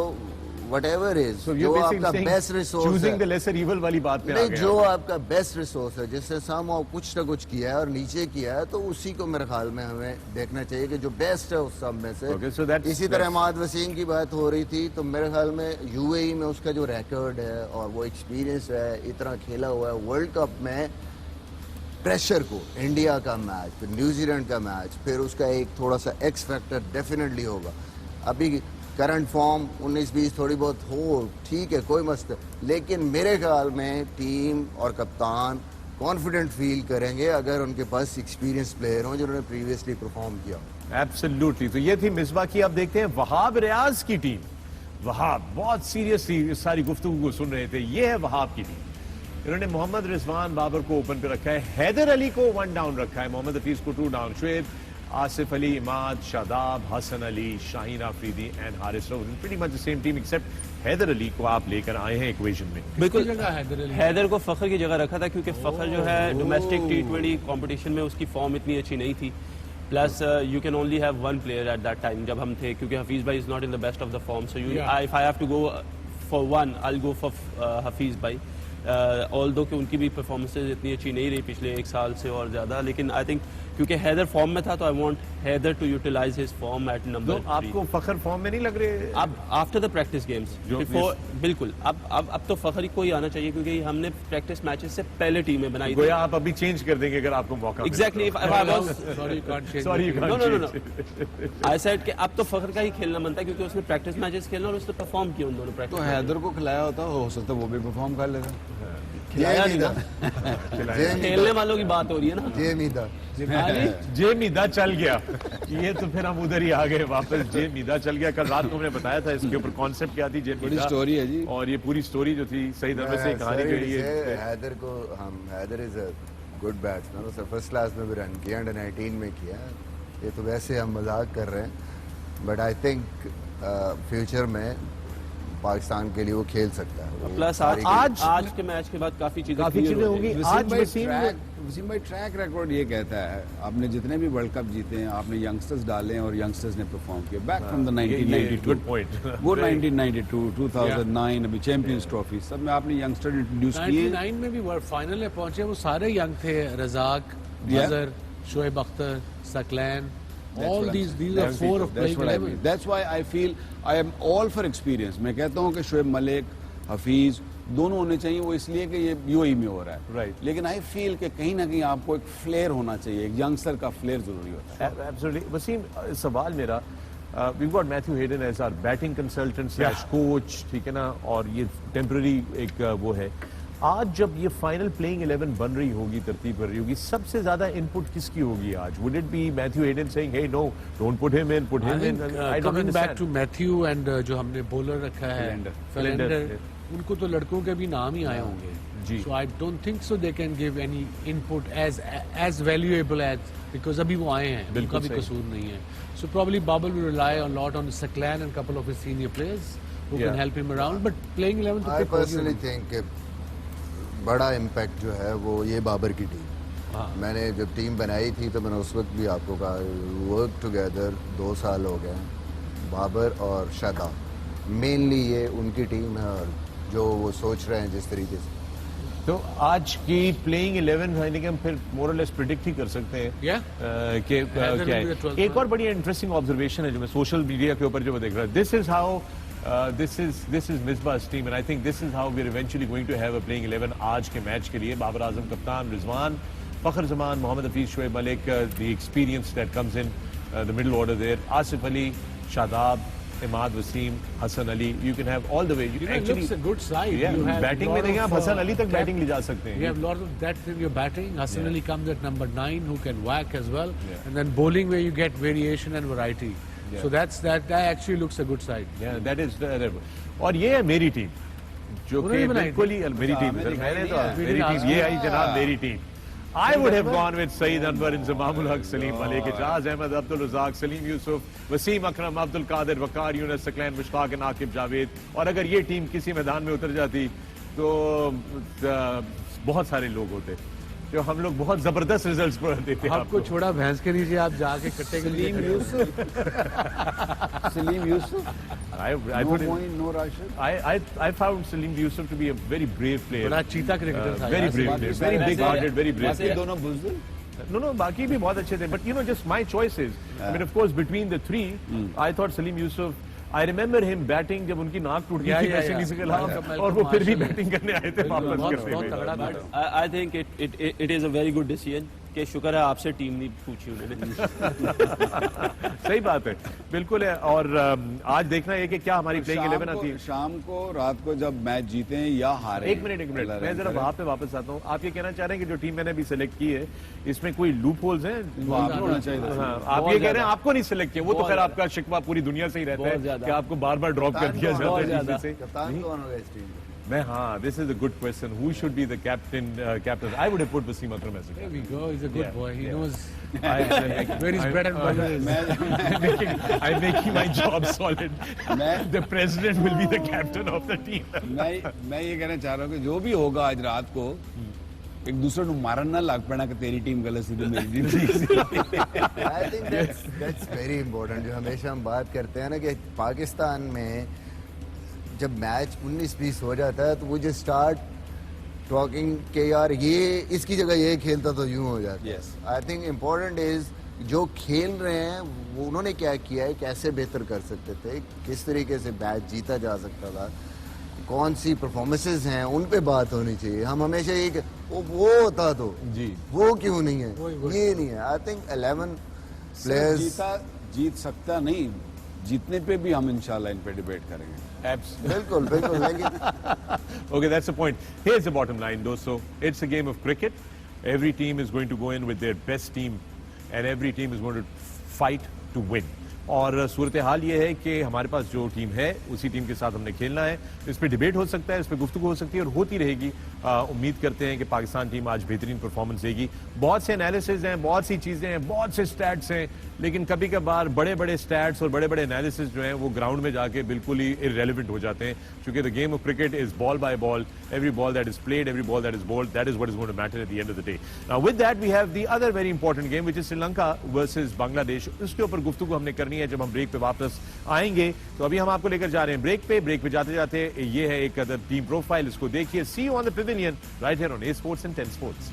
whatever is, So जो you're आपका basically saying best resource choosing है, the lesser evil वाली बात पे आ नहीं, गए जो आप। आपका बेस्ट रिसोर्स है, जिससे somehow कुछ ना कुछ किया है और नीचे किया है, तो उसी को मेरे ख्याल में हमें देखना चाहिए कि जो बेस्ट है उस सब में से। Okay, so that's- इसी तरह इमाद वसीम की बात हो रही थी, तो मेरे ख्याल में यूएई में उसका जो रिकॉर्ड है और वो एक्सपीरियंस है, इतना खेला हुआ है वर्ल्ड कप में, प्रेशर को, इंडिया का मैच, फिर न्यूजीलैंड का मैच, फिर उसका एक थोड़ा सा एक्स फैक्टर डेफिनेटली होगा। अभी करंट फॉर्म 19-20 थोड़ी बहुत हो, ठीक है, कोई मस्त, लेकिन मेरे ख्याल में टीम और कप्तान कॉन्फिडेंट फील करेंगे अगर उनके पास एक्सपीरियंस प्लेयर हों जिन्होंने प्रीवियसली परफॉर्म किया। एब्सोल्युटली। तो ये थी मिसबा की। अब देखते हैं वहाब रियाज की टीम। वहाब बहुत सीरियसली इस सारी गुफ्तगू को सुन रहे थे। ये है वहाब की टीम। इन्होंने मोहम्मद रिजवान बाबर को ओपन पे रखा है, हैदर अली को 1 डाउन रखा है, मोहम्मद हफीज को 2 down, Shoaib, Asif Ali, Imad, Shadab, Hasan Ali, Shaheen Afridi and Haris Rauf. Pretty much the same team except Haider Ali को आप लेकर आए हैं इक्वेशन में। बिल्कुल, हैदर को फखर की जगह रखा था क्योंकि फखर जो है डोमेस्टिक T20 कंपटीशन में उसकी फॉर्म इतनी अच्छी नहीं थी। Plus you can only have 1 player at that time जब हम थे, क्योंकि हफीज भाई is not in the best of the form, so if I have to go for 1 I will go for Hafeez भाई। ऑल्दो कि उनकी भी परफॉर्मेंसेज इतनी अच्छी नहीं रही पिछले 1 साल से और ज़्यादा, लेकिन आई थिंक क्योंकि हैदर फॉर्म में था तो I want Haider to utilise his form at number 3। आपको फखर फॉर्म में नहीं लग रहे? अब आफ्टर द प्रैक्टिस गेम्स बिल्कुल, अब तो फखर को ही आना चाहिए क्योंकि हमने प्रैक्टिस मैचेस से पहले टीमें बनाई थी। आप अभी चेंज कर देंगे अगर आपको मौका मिले। एग्जैक्टली, आई सेड कि अब तो फखर का ही खेलना बनता है क्योंकि उसने प्रैक्टिस मैचेस खेलना और उसने परफॉर्म किया उन दोनों प्रैक्टिस। तो हैदर को खिलाया होता हो सकता है वो भी परफॉर्म कर लेता। खिलाया नहीं ना, खेलने वालों की बात हो रही है ना। जे मीदा चल गया, ये तो फिर हम उधर ही आ गए वापस। जे मीदा चल गया। कल रात को हमने बताया था इसके ऊपर कॉन्सेप्ट क्या थी, जे मीदा स्टोरी है जी, और ये पूरी स्टोरी जो थी सही तरह से कहानी जो है। हैदर को Haider is a good batsman, उसने फर्स्ट क्लास में भी रन किया, अंडर 19 में किया। ये तो वैसे हम मजाक कर रहे हैं, बट आई थिंक फ्यूचर में पाकिस्तान के लिए वो खेल सकता है। प्लस आज के मैच के बाद काफी चीजें होंगी। आज वसीम भाई ट्रैक रिकॉर्ड ये कहता है, आपने जितने भी वर्ल्ड कप जीते हैं आपने यंगस्टर्स डाले हैं और यंगस्टर्स ने परफॉर्म किया। Back from the 1992 good point, वो 1992, 2009 अभी चैंपियंस ट्रॉफी सब में आपने यंगस्टर इंट्रोड्यूस किए। 99 में भी फाइनल में पहुंचे, वो सारे यंग थे, Razzaq, Azhar, Shoaib Akhtar, Saqlain. All these are 4 of playing 11. That's why I feel I am all for experience. मैं कहता हूँ कि शोएब मलिक, हफीज दोनों होने चाहिए, वो इसलिए कि ये यूएई में हो रहा है, राइट। लेकिन आई फील कि कहीं ना कहीं आपको एक फ्लेयर होना चाहिए, एक यंगस्टर का फ्लेयर जरूरी होता है। एब्सोल्युटली। वसीम, सवाल मेरा, we got Matthew Hayden as our batting consultant / coach, ठीक है ना, और ये टेम्पररी एक वो है। आज जब ये फाइनल प्लेइंग 11 बन रही होगी, तरतीब कर रही होगी, सबसे ज्यादा इनपुट किसकी होगी आज? Would it be Matthew Hayden saying hey no don't put him in, put him in? I don't coming back to Matthew and जो हमने बॉलर रखा है फिलेंडर, उनको तो लड़कों के भी नाम ही आए होंगे, so I don't think so they can give any input as valuable as, because अभी वो आए हैं, उनका भी कसूर नहीं है। So probably Babar will rely a lot on Saqlain and couple of his senior players who can help him around, but playing 11 I personally think बड़ा इम्पैक्ट जो है वो ये बाबर की टीम। मैंने जब टीम बनाई थी तो मैंने उस वक्त भी आपको कहा, वर्क टुगेदर 2 साल हो गए, बाबर और शादाब मेनली ये उनकी टीम है, और जो वो सोच रहे हैं जिस तरीके से, तो आज की प्लेइंग 11 यानी कि हम फिर मोर और लेस प्रिडिक्ट ही कर सकते हैं कि क्या है। एक और बड़ी इंटरेस्टिंग ऑब्जर्वेशन है जो मैं सोशल मीडिया के ऊपर जो देख रहा हूँ, this is how this is Misbah's team, and I think this is how we're eventually going to have a playing 11 आज के मैच के लिए। बाबर आजम कप्तान, Rizwan, Fakhar Zaman, Mohammad Hafeez, Shoaib Malik, the experience that comes in the middle order there, Asif Ali, Shadab, Imad Wasim, Hasan Ali, you can have all the way. It looks a good side. Yeah, batting में देखिए आप हसन अली तक batting ले जा सकते हैं। You have lot of depth in your batting. Hasan Ali comes at number 9 who can whack as well, and then bowling where you get variation and variety. So that actually looks a good side. Yeah, that is और ये है मेरी team जो कि बिल्कुल ही मेरी team है। मैंने तो मेरी टीम ये आई जनाब, मेरी team. I would have gone with Saeed Anwar, Inzamamul Haq, Salim Malik, Ijaz Ahmed, Abdul Razak, Salim Yusuf, Wasim Akram, Abdul Qadir, Waqar Yunus, Saklan Mushtaq and Aqib Javed। और अगर ये टीम किसी मैदान में उतर जाती तो बहुत सारे लोग होते जो हम लोग बहुत जबरदस्त रिजल्ट्स देते हैं। आपको छोड़ा भैंस के नीचे, आप जाके कट्टे के लिए Salim Yusuf I No thought Moeen, no Rashid. I found Salim Yusuf to be a very brave player. बड़ा चीता क्रिकेटर था Very यार। brave player, very big-hearted, very brave. बाकी दोनों बुज़दिल? No, बाकी भी बहुत अच्छे थे. But you know, just my choices. I mean, of course, between the three, I thought Salim Yusuf. I remember him batting जब उनकी नाक टूट गई थी वेस्ट इंडीज के खिलाफ और वो फिर भी बैटिंग करने आए थे वापस घर पे। I think it is a very good decision कि शुक्र है आपसे टीम नहीं पूछी उन्होंने। सही बात है, बिल्कुल है। और आज देखना है कि क्या हमारी प्लेइंग 11 आती है। शाम को रात को जब मैच जीते हैं या हारे। एक मिनट मैं जरा वहां पे वापस आता हूँ। आप ये कहना चाह रहे हैं कि जो टीम मैंने अभी सिलेक्ट की है इसमें कोई लूप होल्स हैं? होना चाहिए। हाँ, आप ये कह रहे हैं आपको नहीं सिलेक्ट किया, वो तो खैर आपका शिकवा पूरी दुनिया से ही रहता है कि आपको बार बार ड्रॉप कर दिया जाता है। कप्तान कौन होगा इस टीम? मैं हाँ, this is a good question. Who should be the captain? I would have put Wasim Akram as a captain. There we go. He's a good boy. He knows where his bread and butter is. I'm making my job solid. The president will be the captain of the team. मैं ये कहना चाह रहा हूँ कि जो भी होगा आज रात को एक दूसरे को मारन ना लग पड़ा कि तेरी टीम गलत सी तो मेरी team. I think that's very important. जो हमेशा हम बात करते हैं ना कि पाकिस्तान में जब मैच 19-20 हो जाता है तो वो जो स्टार्ट टॉकिंग के यार ये इसकी जगह ये खेलता तो यूं हो जाता है। आई थिंक इम्पोर्टेंट इज जो खेल रहे हैं वो उन्होंने क्या किया है, कैसे बेहतर कर सकते थे, किस तरीके से मैच जीता जा सकता था, कौन सी परफॉर्मेंसेज हैं उन पे बात होनी चाहिए। हम हमेशा ये वो होता तो जी वो क्यों नहीं है, ये नहीं है। आई थिंक 11 प्लेयर्स जीत सकता नहीं, जीतने पे भी हम इंशाल्लाह इन पे डिबेट करेंगे। बिल्कुल बिल्कुल। Okay, that's the point. Here's the bottom line, dosto. It's a game of cricket. Every team is going to go in with their best team, and every team is going to fight to win. और सूरत हाल ये है कि हमारे पास जो team है उसी team के साथ हमने खेलना है। इस पर डिबेट हो सकता है, इस पर गुफ्तगू हो सकती है और होती रहेगी। उम्मीद करते हैं कि पाकिस्तान टीम आज बेहतरीन परफॉर्मेंस देगी। बहुत से एनालिसिस हैं, बहुत सी चीज़ें हैं, बहुत से स्टैट्स हैं, लेकिन कभी कभार बड़े बड़े स्टैट्स और बड़े बड़े एनालिसिस जो हैं वो ग्राउंड में जाके बिल्कुल ही इररेलेवेंट हो जाते हैं, क्योंकि the game of cricket is ball by ball. Every ball that is played, every ball that is bowled, that is what is going to matter at the end of the day. Now with that we have the other very important game which is Sri Lanka versus Bangladesh. उसके ऊपर गुफ्तगू हमने करनी है जब हम break पे वापस आएंगे। तो अभी हम आपको लेकर जा रहे हैं ब्रेक पे जाते जाते ये है एक अदर टीम प्रोफाइल, इसको देखिए। See you on the pavilion right here on A sports and 10 sports.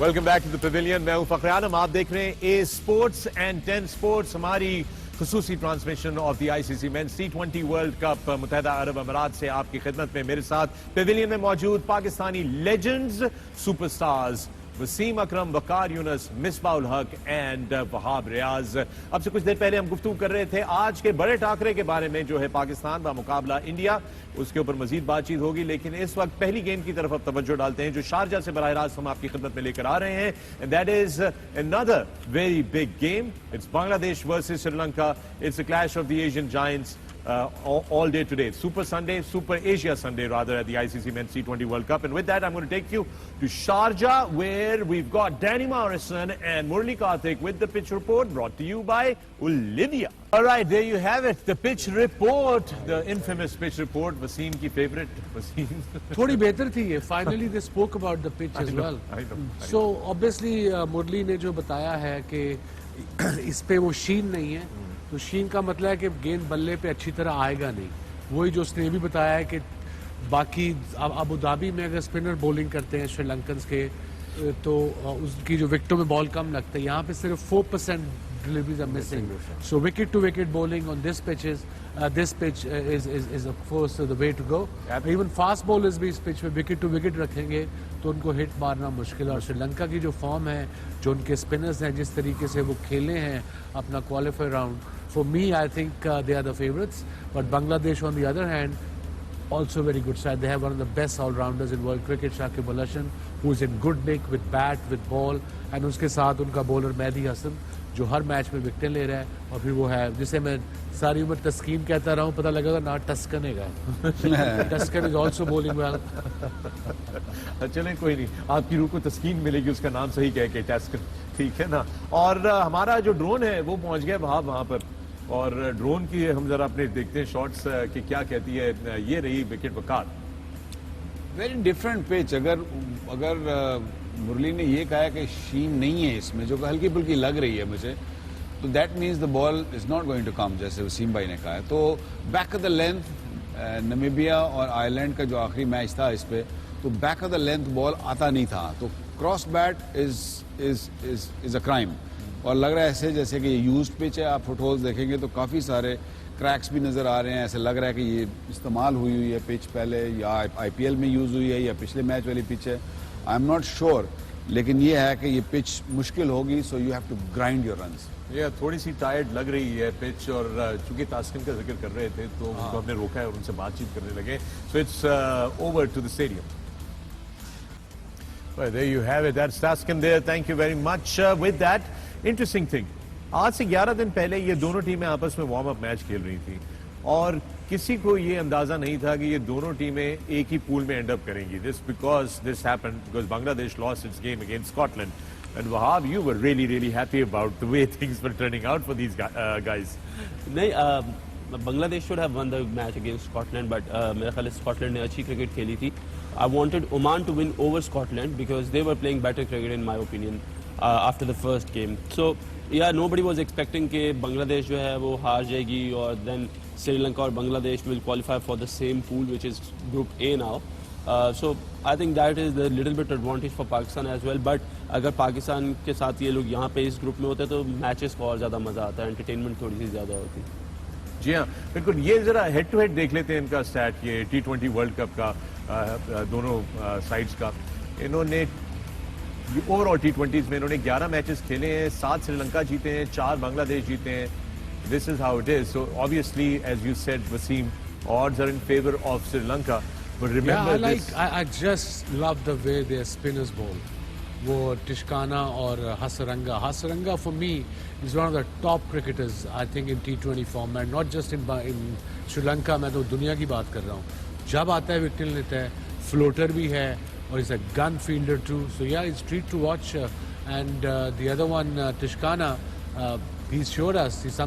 Welcome back to the pavilion. मैं हूं फखर आलम, आप देख रहे हैं ए स्पोर्ट्स एंड 10 स्पोर्ट्स, हमारी खुसूसी transmission of the ICC men's T20 world cup मुत्तहदा अरब अमारात से आपकी खिदमत में। मेरे साथ पेविलियन में मौजूद पाकिस्तानी लेजेंड्स, सुपरस्टार्स वसीम अकरम, वकार यूनुस, मिसबाउल हक एंड वहाब रियाज। अब से कुछ देर पहले हम गुफ्तगू कर रहे थे आज के बड़े टाकरे के बारे में जो है पाकिस्तान का मुकाबला इंडिया, उसके ऊपर मजीद बातचीत होगी। लेकिन इस वक्त पहली गेम की तरफ अब तवज्जो डालते हैं जो शारजा से बराह रास्त हम आपकी खिदमत में लेकर आ रहे हैं, and that is another very big game. It's Bangladesh versus Sri Lanka. It's a clash of the Asian giants all day today. Super Sunday, Super Asia Sunday rather, at the ICC Men's T20 World Cup. And with that, I'm going to take you to Sharjah, where we've got Danny Morrison and Murli Karthik with the pitch report brought to you by Olivia. All right, there you have it, the pitch report, the infamous pitch report. Wasim ki favorite, Wasim. थोड़ी बेहतर थी ये. Finally they spoke about the pitch as well. I know. So obviously मुरली ने जो बताया है कि इस पे वो शीन नहीं है, तो शीन का मतलब है कि गेंद बल्ले पे अच्छी तरह आएगा नहीं। वही जो उसने भी बताया है कि बाकी अबू धाबी में अगर स्पिनर बॉलिंग करते हैं श्रीलंकन्स के तो उसकी जो विकेटों में बॉल कम लगता है, यहाँ पे सिर्फ 4% deliveries are missing. So wicket to wicket bowling on this pitch is of course the way to go. Even fast bowlers भी इस pitch पे wicket to wicket रखेंगे तो उनको हिट मारना मुश्किल है। और श्रीलंका की जो फॉर्म है, जो उनके स्पिनर्स हैं, जिस तरीके से वो खेले हैं अपना qualifier round, for me I think they are the favorites. But Bangladesh on the other hand also very good side. They have one of the best all-rounders in world cricket, Shakib Al Hasan, who is in good nick with bat, with ball, and उसके साथ उनका bowler Mehdi Hasan जो हर match में विकेटें ले रहा है। और फिर वो है जिसे मैं सारी उम्र तस्कीन कहता रहा हूँ, पता लगेगा ना टस्कन है। Tuscan is also bowling well. चलें कोई नहीं, आपकी रूह को तस्कीन मिलेगी उसका नाम सही कह के, टस्कन, ठीक है ना। और हमारा जो ड्रोन है वो पहुंच गया वहां पर, और ड्रोन की हम जरा अपने देखते हैं शॉट्स कि क्या कहती है। ये रही wicket Waqar. Very different pitch. अगर मुरली ने ये कहा कि शीन नहीं है इसमें, जो हल्की फुल्की लग रही है मुझे, तो that means the ball is not going to come, जैसे वसीम भाई ने कहा है. तो back of the length, Namibia और आयरलैंड का जो आखिरी मैच था इस पे, तो back of the length ball आता नहीं था. तो cross bat is a crime. और लग रहा है ऐसे जैसे कि ये यूज्ड पिच है. आप फुटहोल्स देखेंगे तो काफ़ी सारे क्रैक्स भी नज़र आ रहे हैं. ऐसे लग रहा है कि ये इस्तेमाल हुई है पिच पहले, या IPL में यूज़ हुई है, या पिछले मैच वाली पिच है. आई एम नॉट श्योर, लेकिन ये है कि ये पिच मुश्किल होगी. So you have to grind your runs. ये थोड़ी सी टायर्ड लग रही है पिच, और चूंकि तास्किन का जिक्र कर रहे थे तो उनको हमने रोका है और उनसे बातचीत करने लगे. So it's over to the stadium. Well, there you have it. That's Taskin there. Thank you very much. With that, interesting thing. आज से 11 दिन पहले ये दोनों टीमें आपस में वार्म अप मैच खेल रही थी और किसी को ये अंदाजा नहीं था कि ये दोनों टीमें एक ही पूल में एंड अप करेंगी. This happened because Bangladesh lost its game against Scotland. And Wahab, you were really happy about the way things were turning out for these guys. नहीं, Bangladesh should have won the match against Scotland, but मेरे ख्याल से Scotland ने अच्छी cricket खेली थी. I wanted Oman to win over Scotland because they were playing better cricket in my opinion after the first game. So yeah, nobody was expecting कि Bangladesh जो है वो हार जाएगी और then Sri Lanka और Bangladesh will qualify for the same pool which is Group A now. So I think that is the little bit advantage for Pakistan as well. But अगर पाकिस्तान के साथ ये लोग यहाँ पे इस ग्रुप में होते तो मैचेस को और ज़्यादा मज़ा आता है, एंटरटेनमेंट थोड़ी सी ज़्यादा होती. जी हाँ, बिल्कुल. ये जरा हेड टू हेड देख लेते हैं इनका स्टैट, ये T20 वर्ल्ड कप का दोनों साइड्स का. इन्होंने ओवरऑल T20s में इन्होंने 11 मैचेस खेले हैं. 7 श्रीलंका जीते हैं, 4 बांग्लादेश जीते हैं. This is how it is. So obviously as you said Wasim, odds are in favor of Sri Lanka. But remember this. I just love the way their spinners bowl. वो Tishkana और Hasaranga for me is one of the top cricketers I think in T20 format, not just in Sri Lanka. मैं तो दुनिया की बात कर रहा हूँ. जब आता है विकेट लेता है, फ्लोटर भी है और is a gun fielder too. So yeah it's treat to watch. And the other one Tishkana, he's showed us he's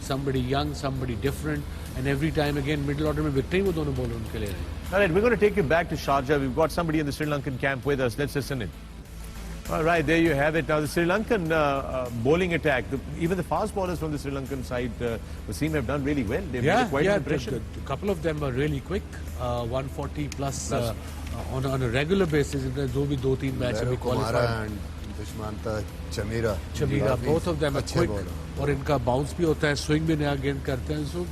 somebody young, somebody different, and every time again middle order में wicket वो दोनों bowler उनके ले रहे हैं. All right, we're going to take you back to Sharjah. We've got somebody in the Sri Lankan camp with us. Let's listen in. All right, there you have it. Now the Sri Lankan bowling attack, even the fast bowlers from the Sri Lankan side, Wasim, have done really well. They've made quite an impression. A couple of them are really quick, 140 plus on a regular basis. जो भी 2-3 match में qualified. Dushmantha Chameera, both of them are quick. और इनका bounce भी होता है, swing भी नया गेंद करते हैं. So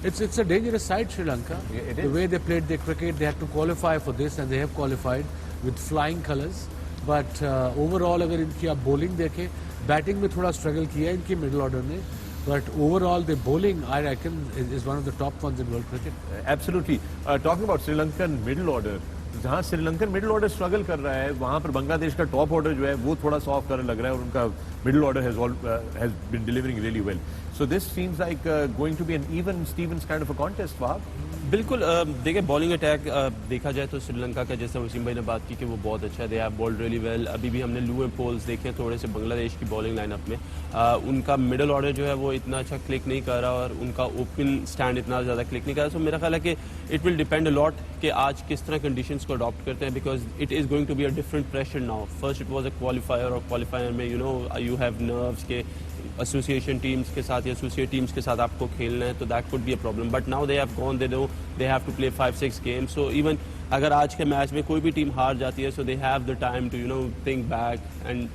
it's a dangerous side, Sri Lanka. The way they played their cricket, they had to qualify for this, and they have qualified with flying colours. But overall अगर इनकी आप बॉलिंग देखें, बैटिंग में थोड़ा स्ट्रगल किया है इनकी middle order ने, but overall the bowling I reckon is one of the top ones in world cricket. Absolutely. Talking about Sri Lankan middle order, जहां श्रीलंकन मिडिल ऑर्डर स्ट्रगल कर रहा है, वहां पर बांग्लादेश का टॉप ऑर्डर जो है वो थोड़ा सॉफ्ट कर लग रहा है और उनका middle order has been delivering really well. So this seems like going to be an even Stevens kind of a contest. Wahab, बिल्कुल. देखिए बॉलिंग अटैक देखा जाए तो श्रीलंका का, जैसे वसीम भाई ने बात की कि वो बहुत अच्छा है, they have bowled really well. अभी भी हमने लू एंड पोल्स देखे थोड़े से बांग्लादेश की बॉलिंग लाइनअप में. उनका मिडिल ऑर्डर जो है वो इतना अच्छा क्लिक नहीं कर रहा और उनका ओपन स्टैंड इतना ज़्यादा क्लिक नहीं कर रहा. सो मेरा ख्याल है कि it will depend a lot कि आज किस तरह कंडीशंस को अडॉप्ट करते हैं, because it is going to be a different pressure now. First it was a qualifier, और क्वालिफायर में यू हैव नर्व्स के एसोसिएशन टीम्स के साथ या एसोसिएट टीम्स के साथ आपको खेलना है, तो that could be a problem. But now they have gone, they have to play 5-6 games. So even अगर आज के मैच में कोई भी टीम हार जाती है, so they have the time to think back and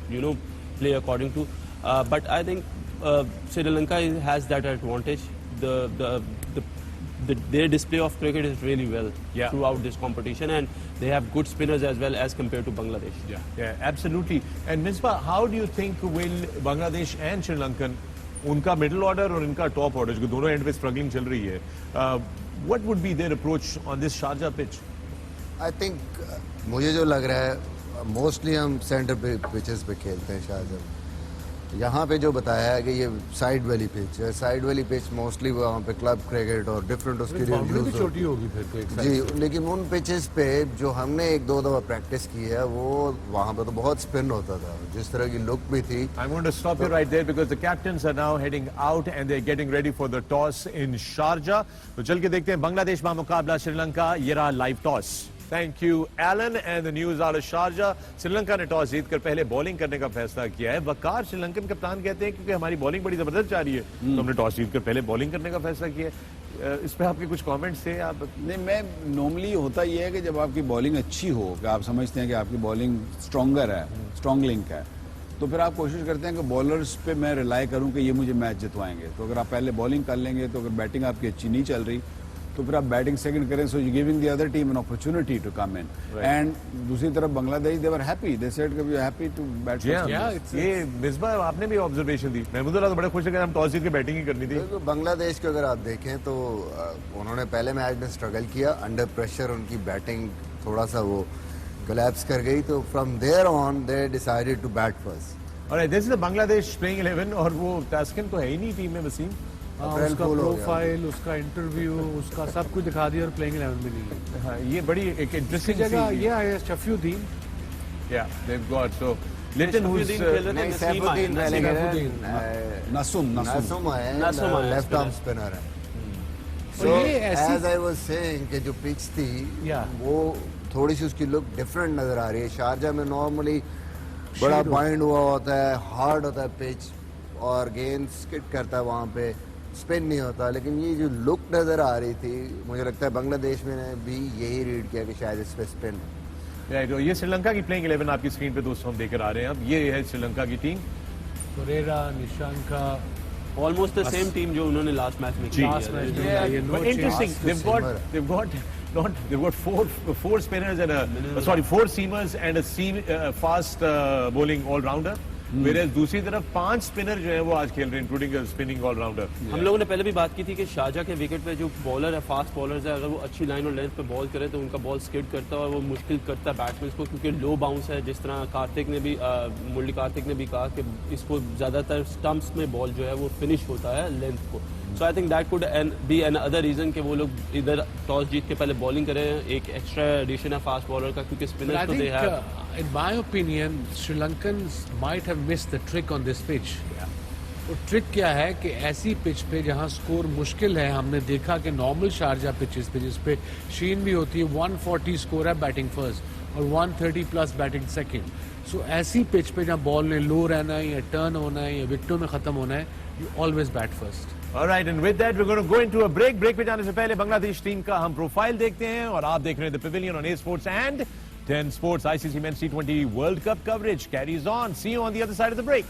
play according to. But I think Sri Lanka has that advantage. Their display of cricket is really well throughout this competition, and they have good spinners as well as compared to Bangladesh. Yeah, absolutely. And Misbah, how do you think will Bangladesh and Sri Lankan, उनका middle order और इनका top order, जो दोनों end पे struggling चल रही है, what would be their approach on this Sharjah pitch? I think मुझे जो लग रहा है, mostly हम center pitches पे खेलते हैं शारजा. यहाँ पे जो बताया है कि ये साइड वाली पिच है, साइड वाली पिच मोस्टली वहाँ पे क्लब क्रिकेट और डिफरेंट उसकी भी छोटी होगी फिर तो एक जी. लेकिन उन पिचेस पे जो हमने 1-2 दफा प्रैक्टिस की है, वो वहाँ पे तो बहुत स्पिन होता था, जिस तरह की लुक भी थी. I'm going to stop you right there because the captains are now heading out and they're getting ready for the toss in Sharjah. तो चल के देखते हैं बांग्लादेश में मुकाबला श्रीलंका. ये रहा live toss. Thank you Alan. And the news out of Sharjah, Sri Lanka ने टॉस जीतकर पहले बॉलिंग करने का फैसला किया है। वकार श्रीलंकन कप्तान कहते हैं क्योंकि हमारी बॉलिंग बड़ी जबरदस्त जा रही है तो हमने टॉस जीतकर पहले बॉलिंग करने का फैसला किया है। इस पे आपके कुछ कमेंट्स थे? आप नहीं, मैं नॉर्मली होता ये है कि जब आपकी बॉलिंग अच्छी हो, कि आप समझते हैं कि आपकी बॉलिंग स्ट्रॉन्गर है, स्ट्रॉन्ग लिंक है, तो फिर आप कोशिश करते हैं कि बॉलर्स पे मैं रिलाई करूं कि ये मुझे मैच जितवाएंगे। तो अगर आप पहले बॉलिंग कर लेंगे, तो अगर बैटिंग आपकी अच्छी नहीं चल रही तो फिर आप बैटिंग सेकंड करें, so you giving the other team an opportunity to come in. And दूसरी तरफ Bangladesh, they were happy, they said कि we are happy to bat. ये मिसबा आपने भी ऑब्जर्वेशन दी, महमूदुल्लाह तो बड़े खुश है कि हम टॉस जीत के बैटिंग ही करनी थी। तो बांग्लादेश को अगर आप देखें तो उन्होंने पहले मैच में स्ट्रगल किया, अंडर प्रेशर उनकी बैटिंग थोड़ा सा वो कोलैप्स कर गई, तो from there on they decided to bat first. और this is the Bangladesh playing 11 और वो तास्किन तो है ही नहीं टीम में। वसीम उसका प्रोफाइल, उसका इंटरव्यू, उसका सब कुछ दिखा दिया और प्लेइंग 11 में नहीं है। हाँ, ये बड़ी एक इंटरेस्टिंग जगह ये है Shafiuddin. Yeah they have got so Liton who's Saifuddin Nasum है, लेफ्ट आर्म स्पिनर है। So as I was saying कि जो पिच थी वो थोड़ी सी उसकी लुक डिफरेंट नजर आ रही है। शारजा में नॉर्मली बड़ा बाइंड हुआ होता है, हार्ड होता है पिच और गेंद स्किट करता है, वहाँ पे स्पिन नहीं होता। लेकिन ये जो लुक नजर आ रही थी, मुझे लगता है बांग्लादेश में ने भी यही रीड किया कि शायद इस पे स्पिन है। राइट, ये श्रीलंका की प्लेइंग 11 आपकी स्क्रीन पे दोस्तों हम देकर आ रहे हैं। अब ये है श्रीलंका की team, Perera, Nissanka, almost the same team जो उन्होंने लास्ट मैच में की। Interesting, they've got four spinners and four seamers and a fast bowling all rounder, whereas दूसरी तरफ 5 स्पिनर जो है वो आज खेल रहे हैं, इंक्लूडिंग स्पिनिंग ऑल राउंडर। हम लोगों ने पहले भी बात की थी कि शारजा के विकेट पे जो बॉलर है, फास्ट बॉलर्स है, अगर वो अच्छी लाइन और लेंथ पे बॉल करे तो उनका बॉल स्किड करता है और वो मुश्किल करता है बैट्समैन को, क्योंकि लो बाउंस है। जिस तरह कार्तिक ने भी मुरली कार्तिक ने भी कहा कि इसको ज़्यादातर स्टम्प्स में बॉल जो है वो फिनिश होता है लेंथ को। So I think that could be an other reason कि वो लोग इधर टॉस जीत के पहले बॉलिंग करें। एक एक्स्ट्रा एडिशन है फास्ट बॉलर का, क्योंकि स्पिनर तो they have. In my opinion, Sri Lankans might have missed the trick on this pitch. तो ट्रिक क्या है कि ऐसी पिच पे जहां स्कोर मुश्किल है, हमने देखा कि नॉर्मल शारजा पिचेस पे जिस पे शीन भी होती है 140 स्कोर है बैटिंग फर्स्ट और 130 प्लस बैटिंग सेकंड। सो ऐसी पिच पे जहां बॉल ने लो रहना है या टर्न होना है या विकेटों में खत्म होना है, you always bat first. Alright, and with that we're going to go into a break. Break पे जाने से पहले बांग्लादेश टीम का हम प्रोफाइल देखते हैं और आप देख रहे हैं the Pavilion on A Sports and 10 Sports ICC Men's T20 World Cup coverage carries on. See you on the other side of the break.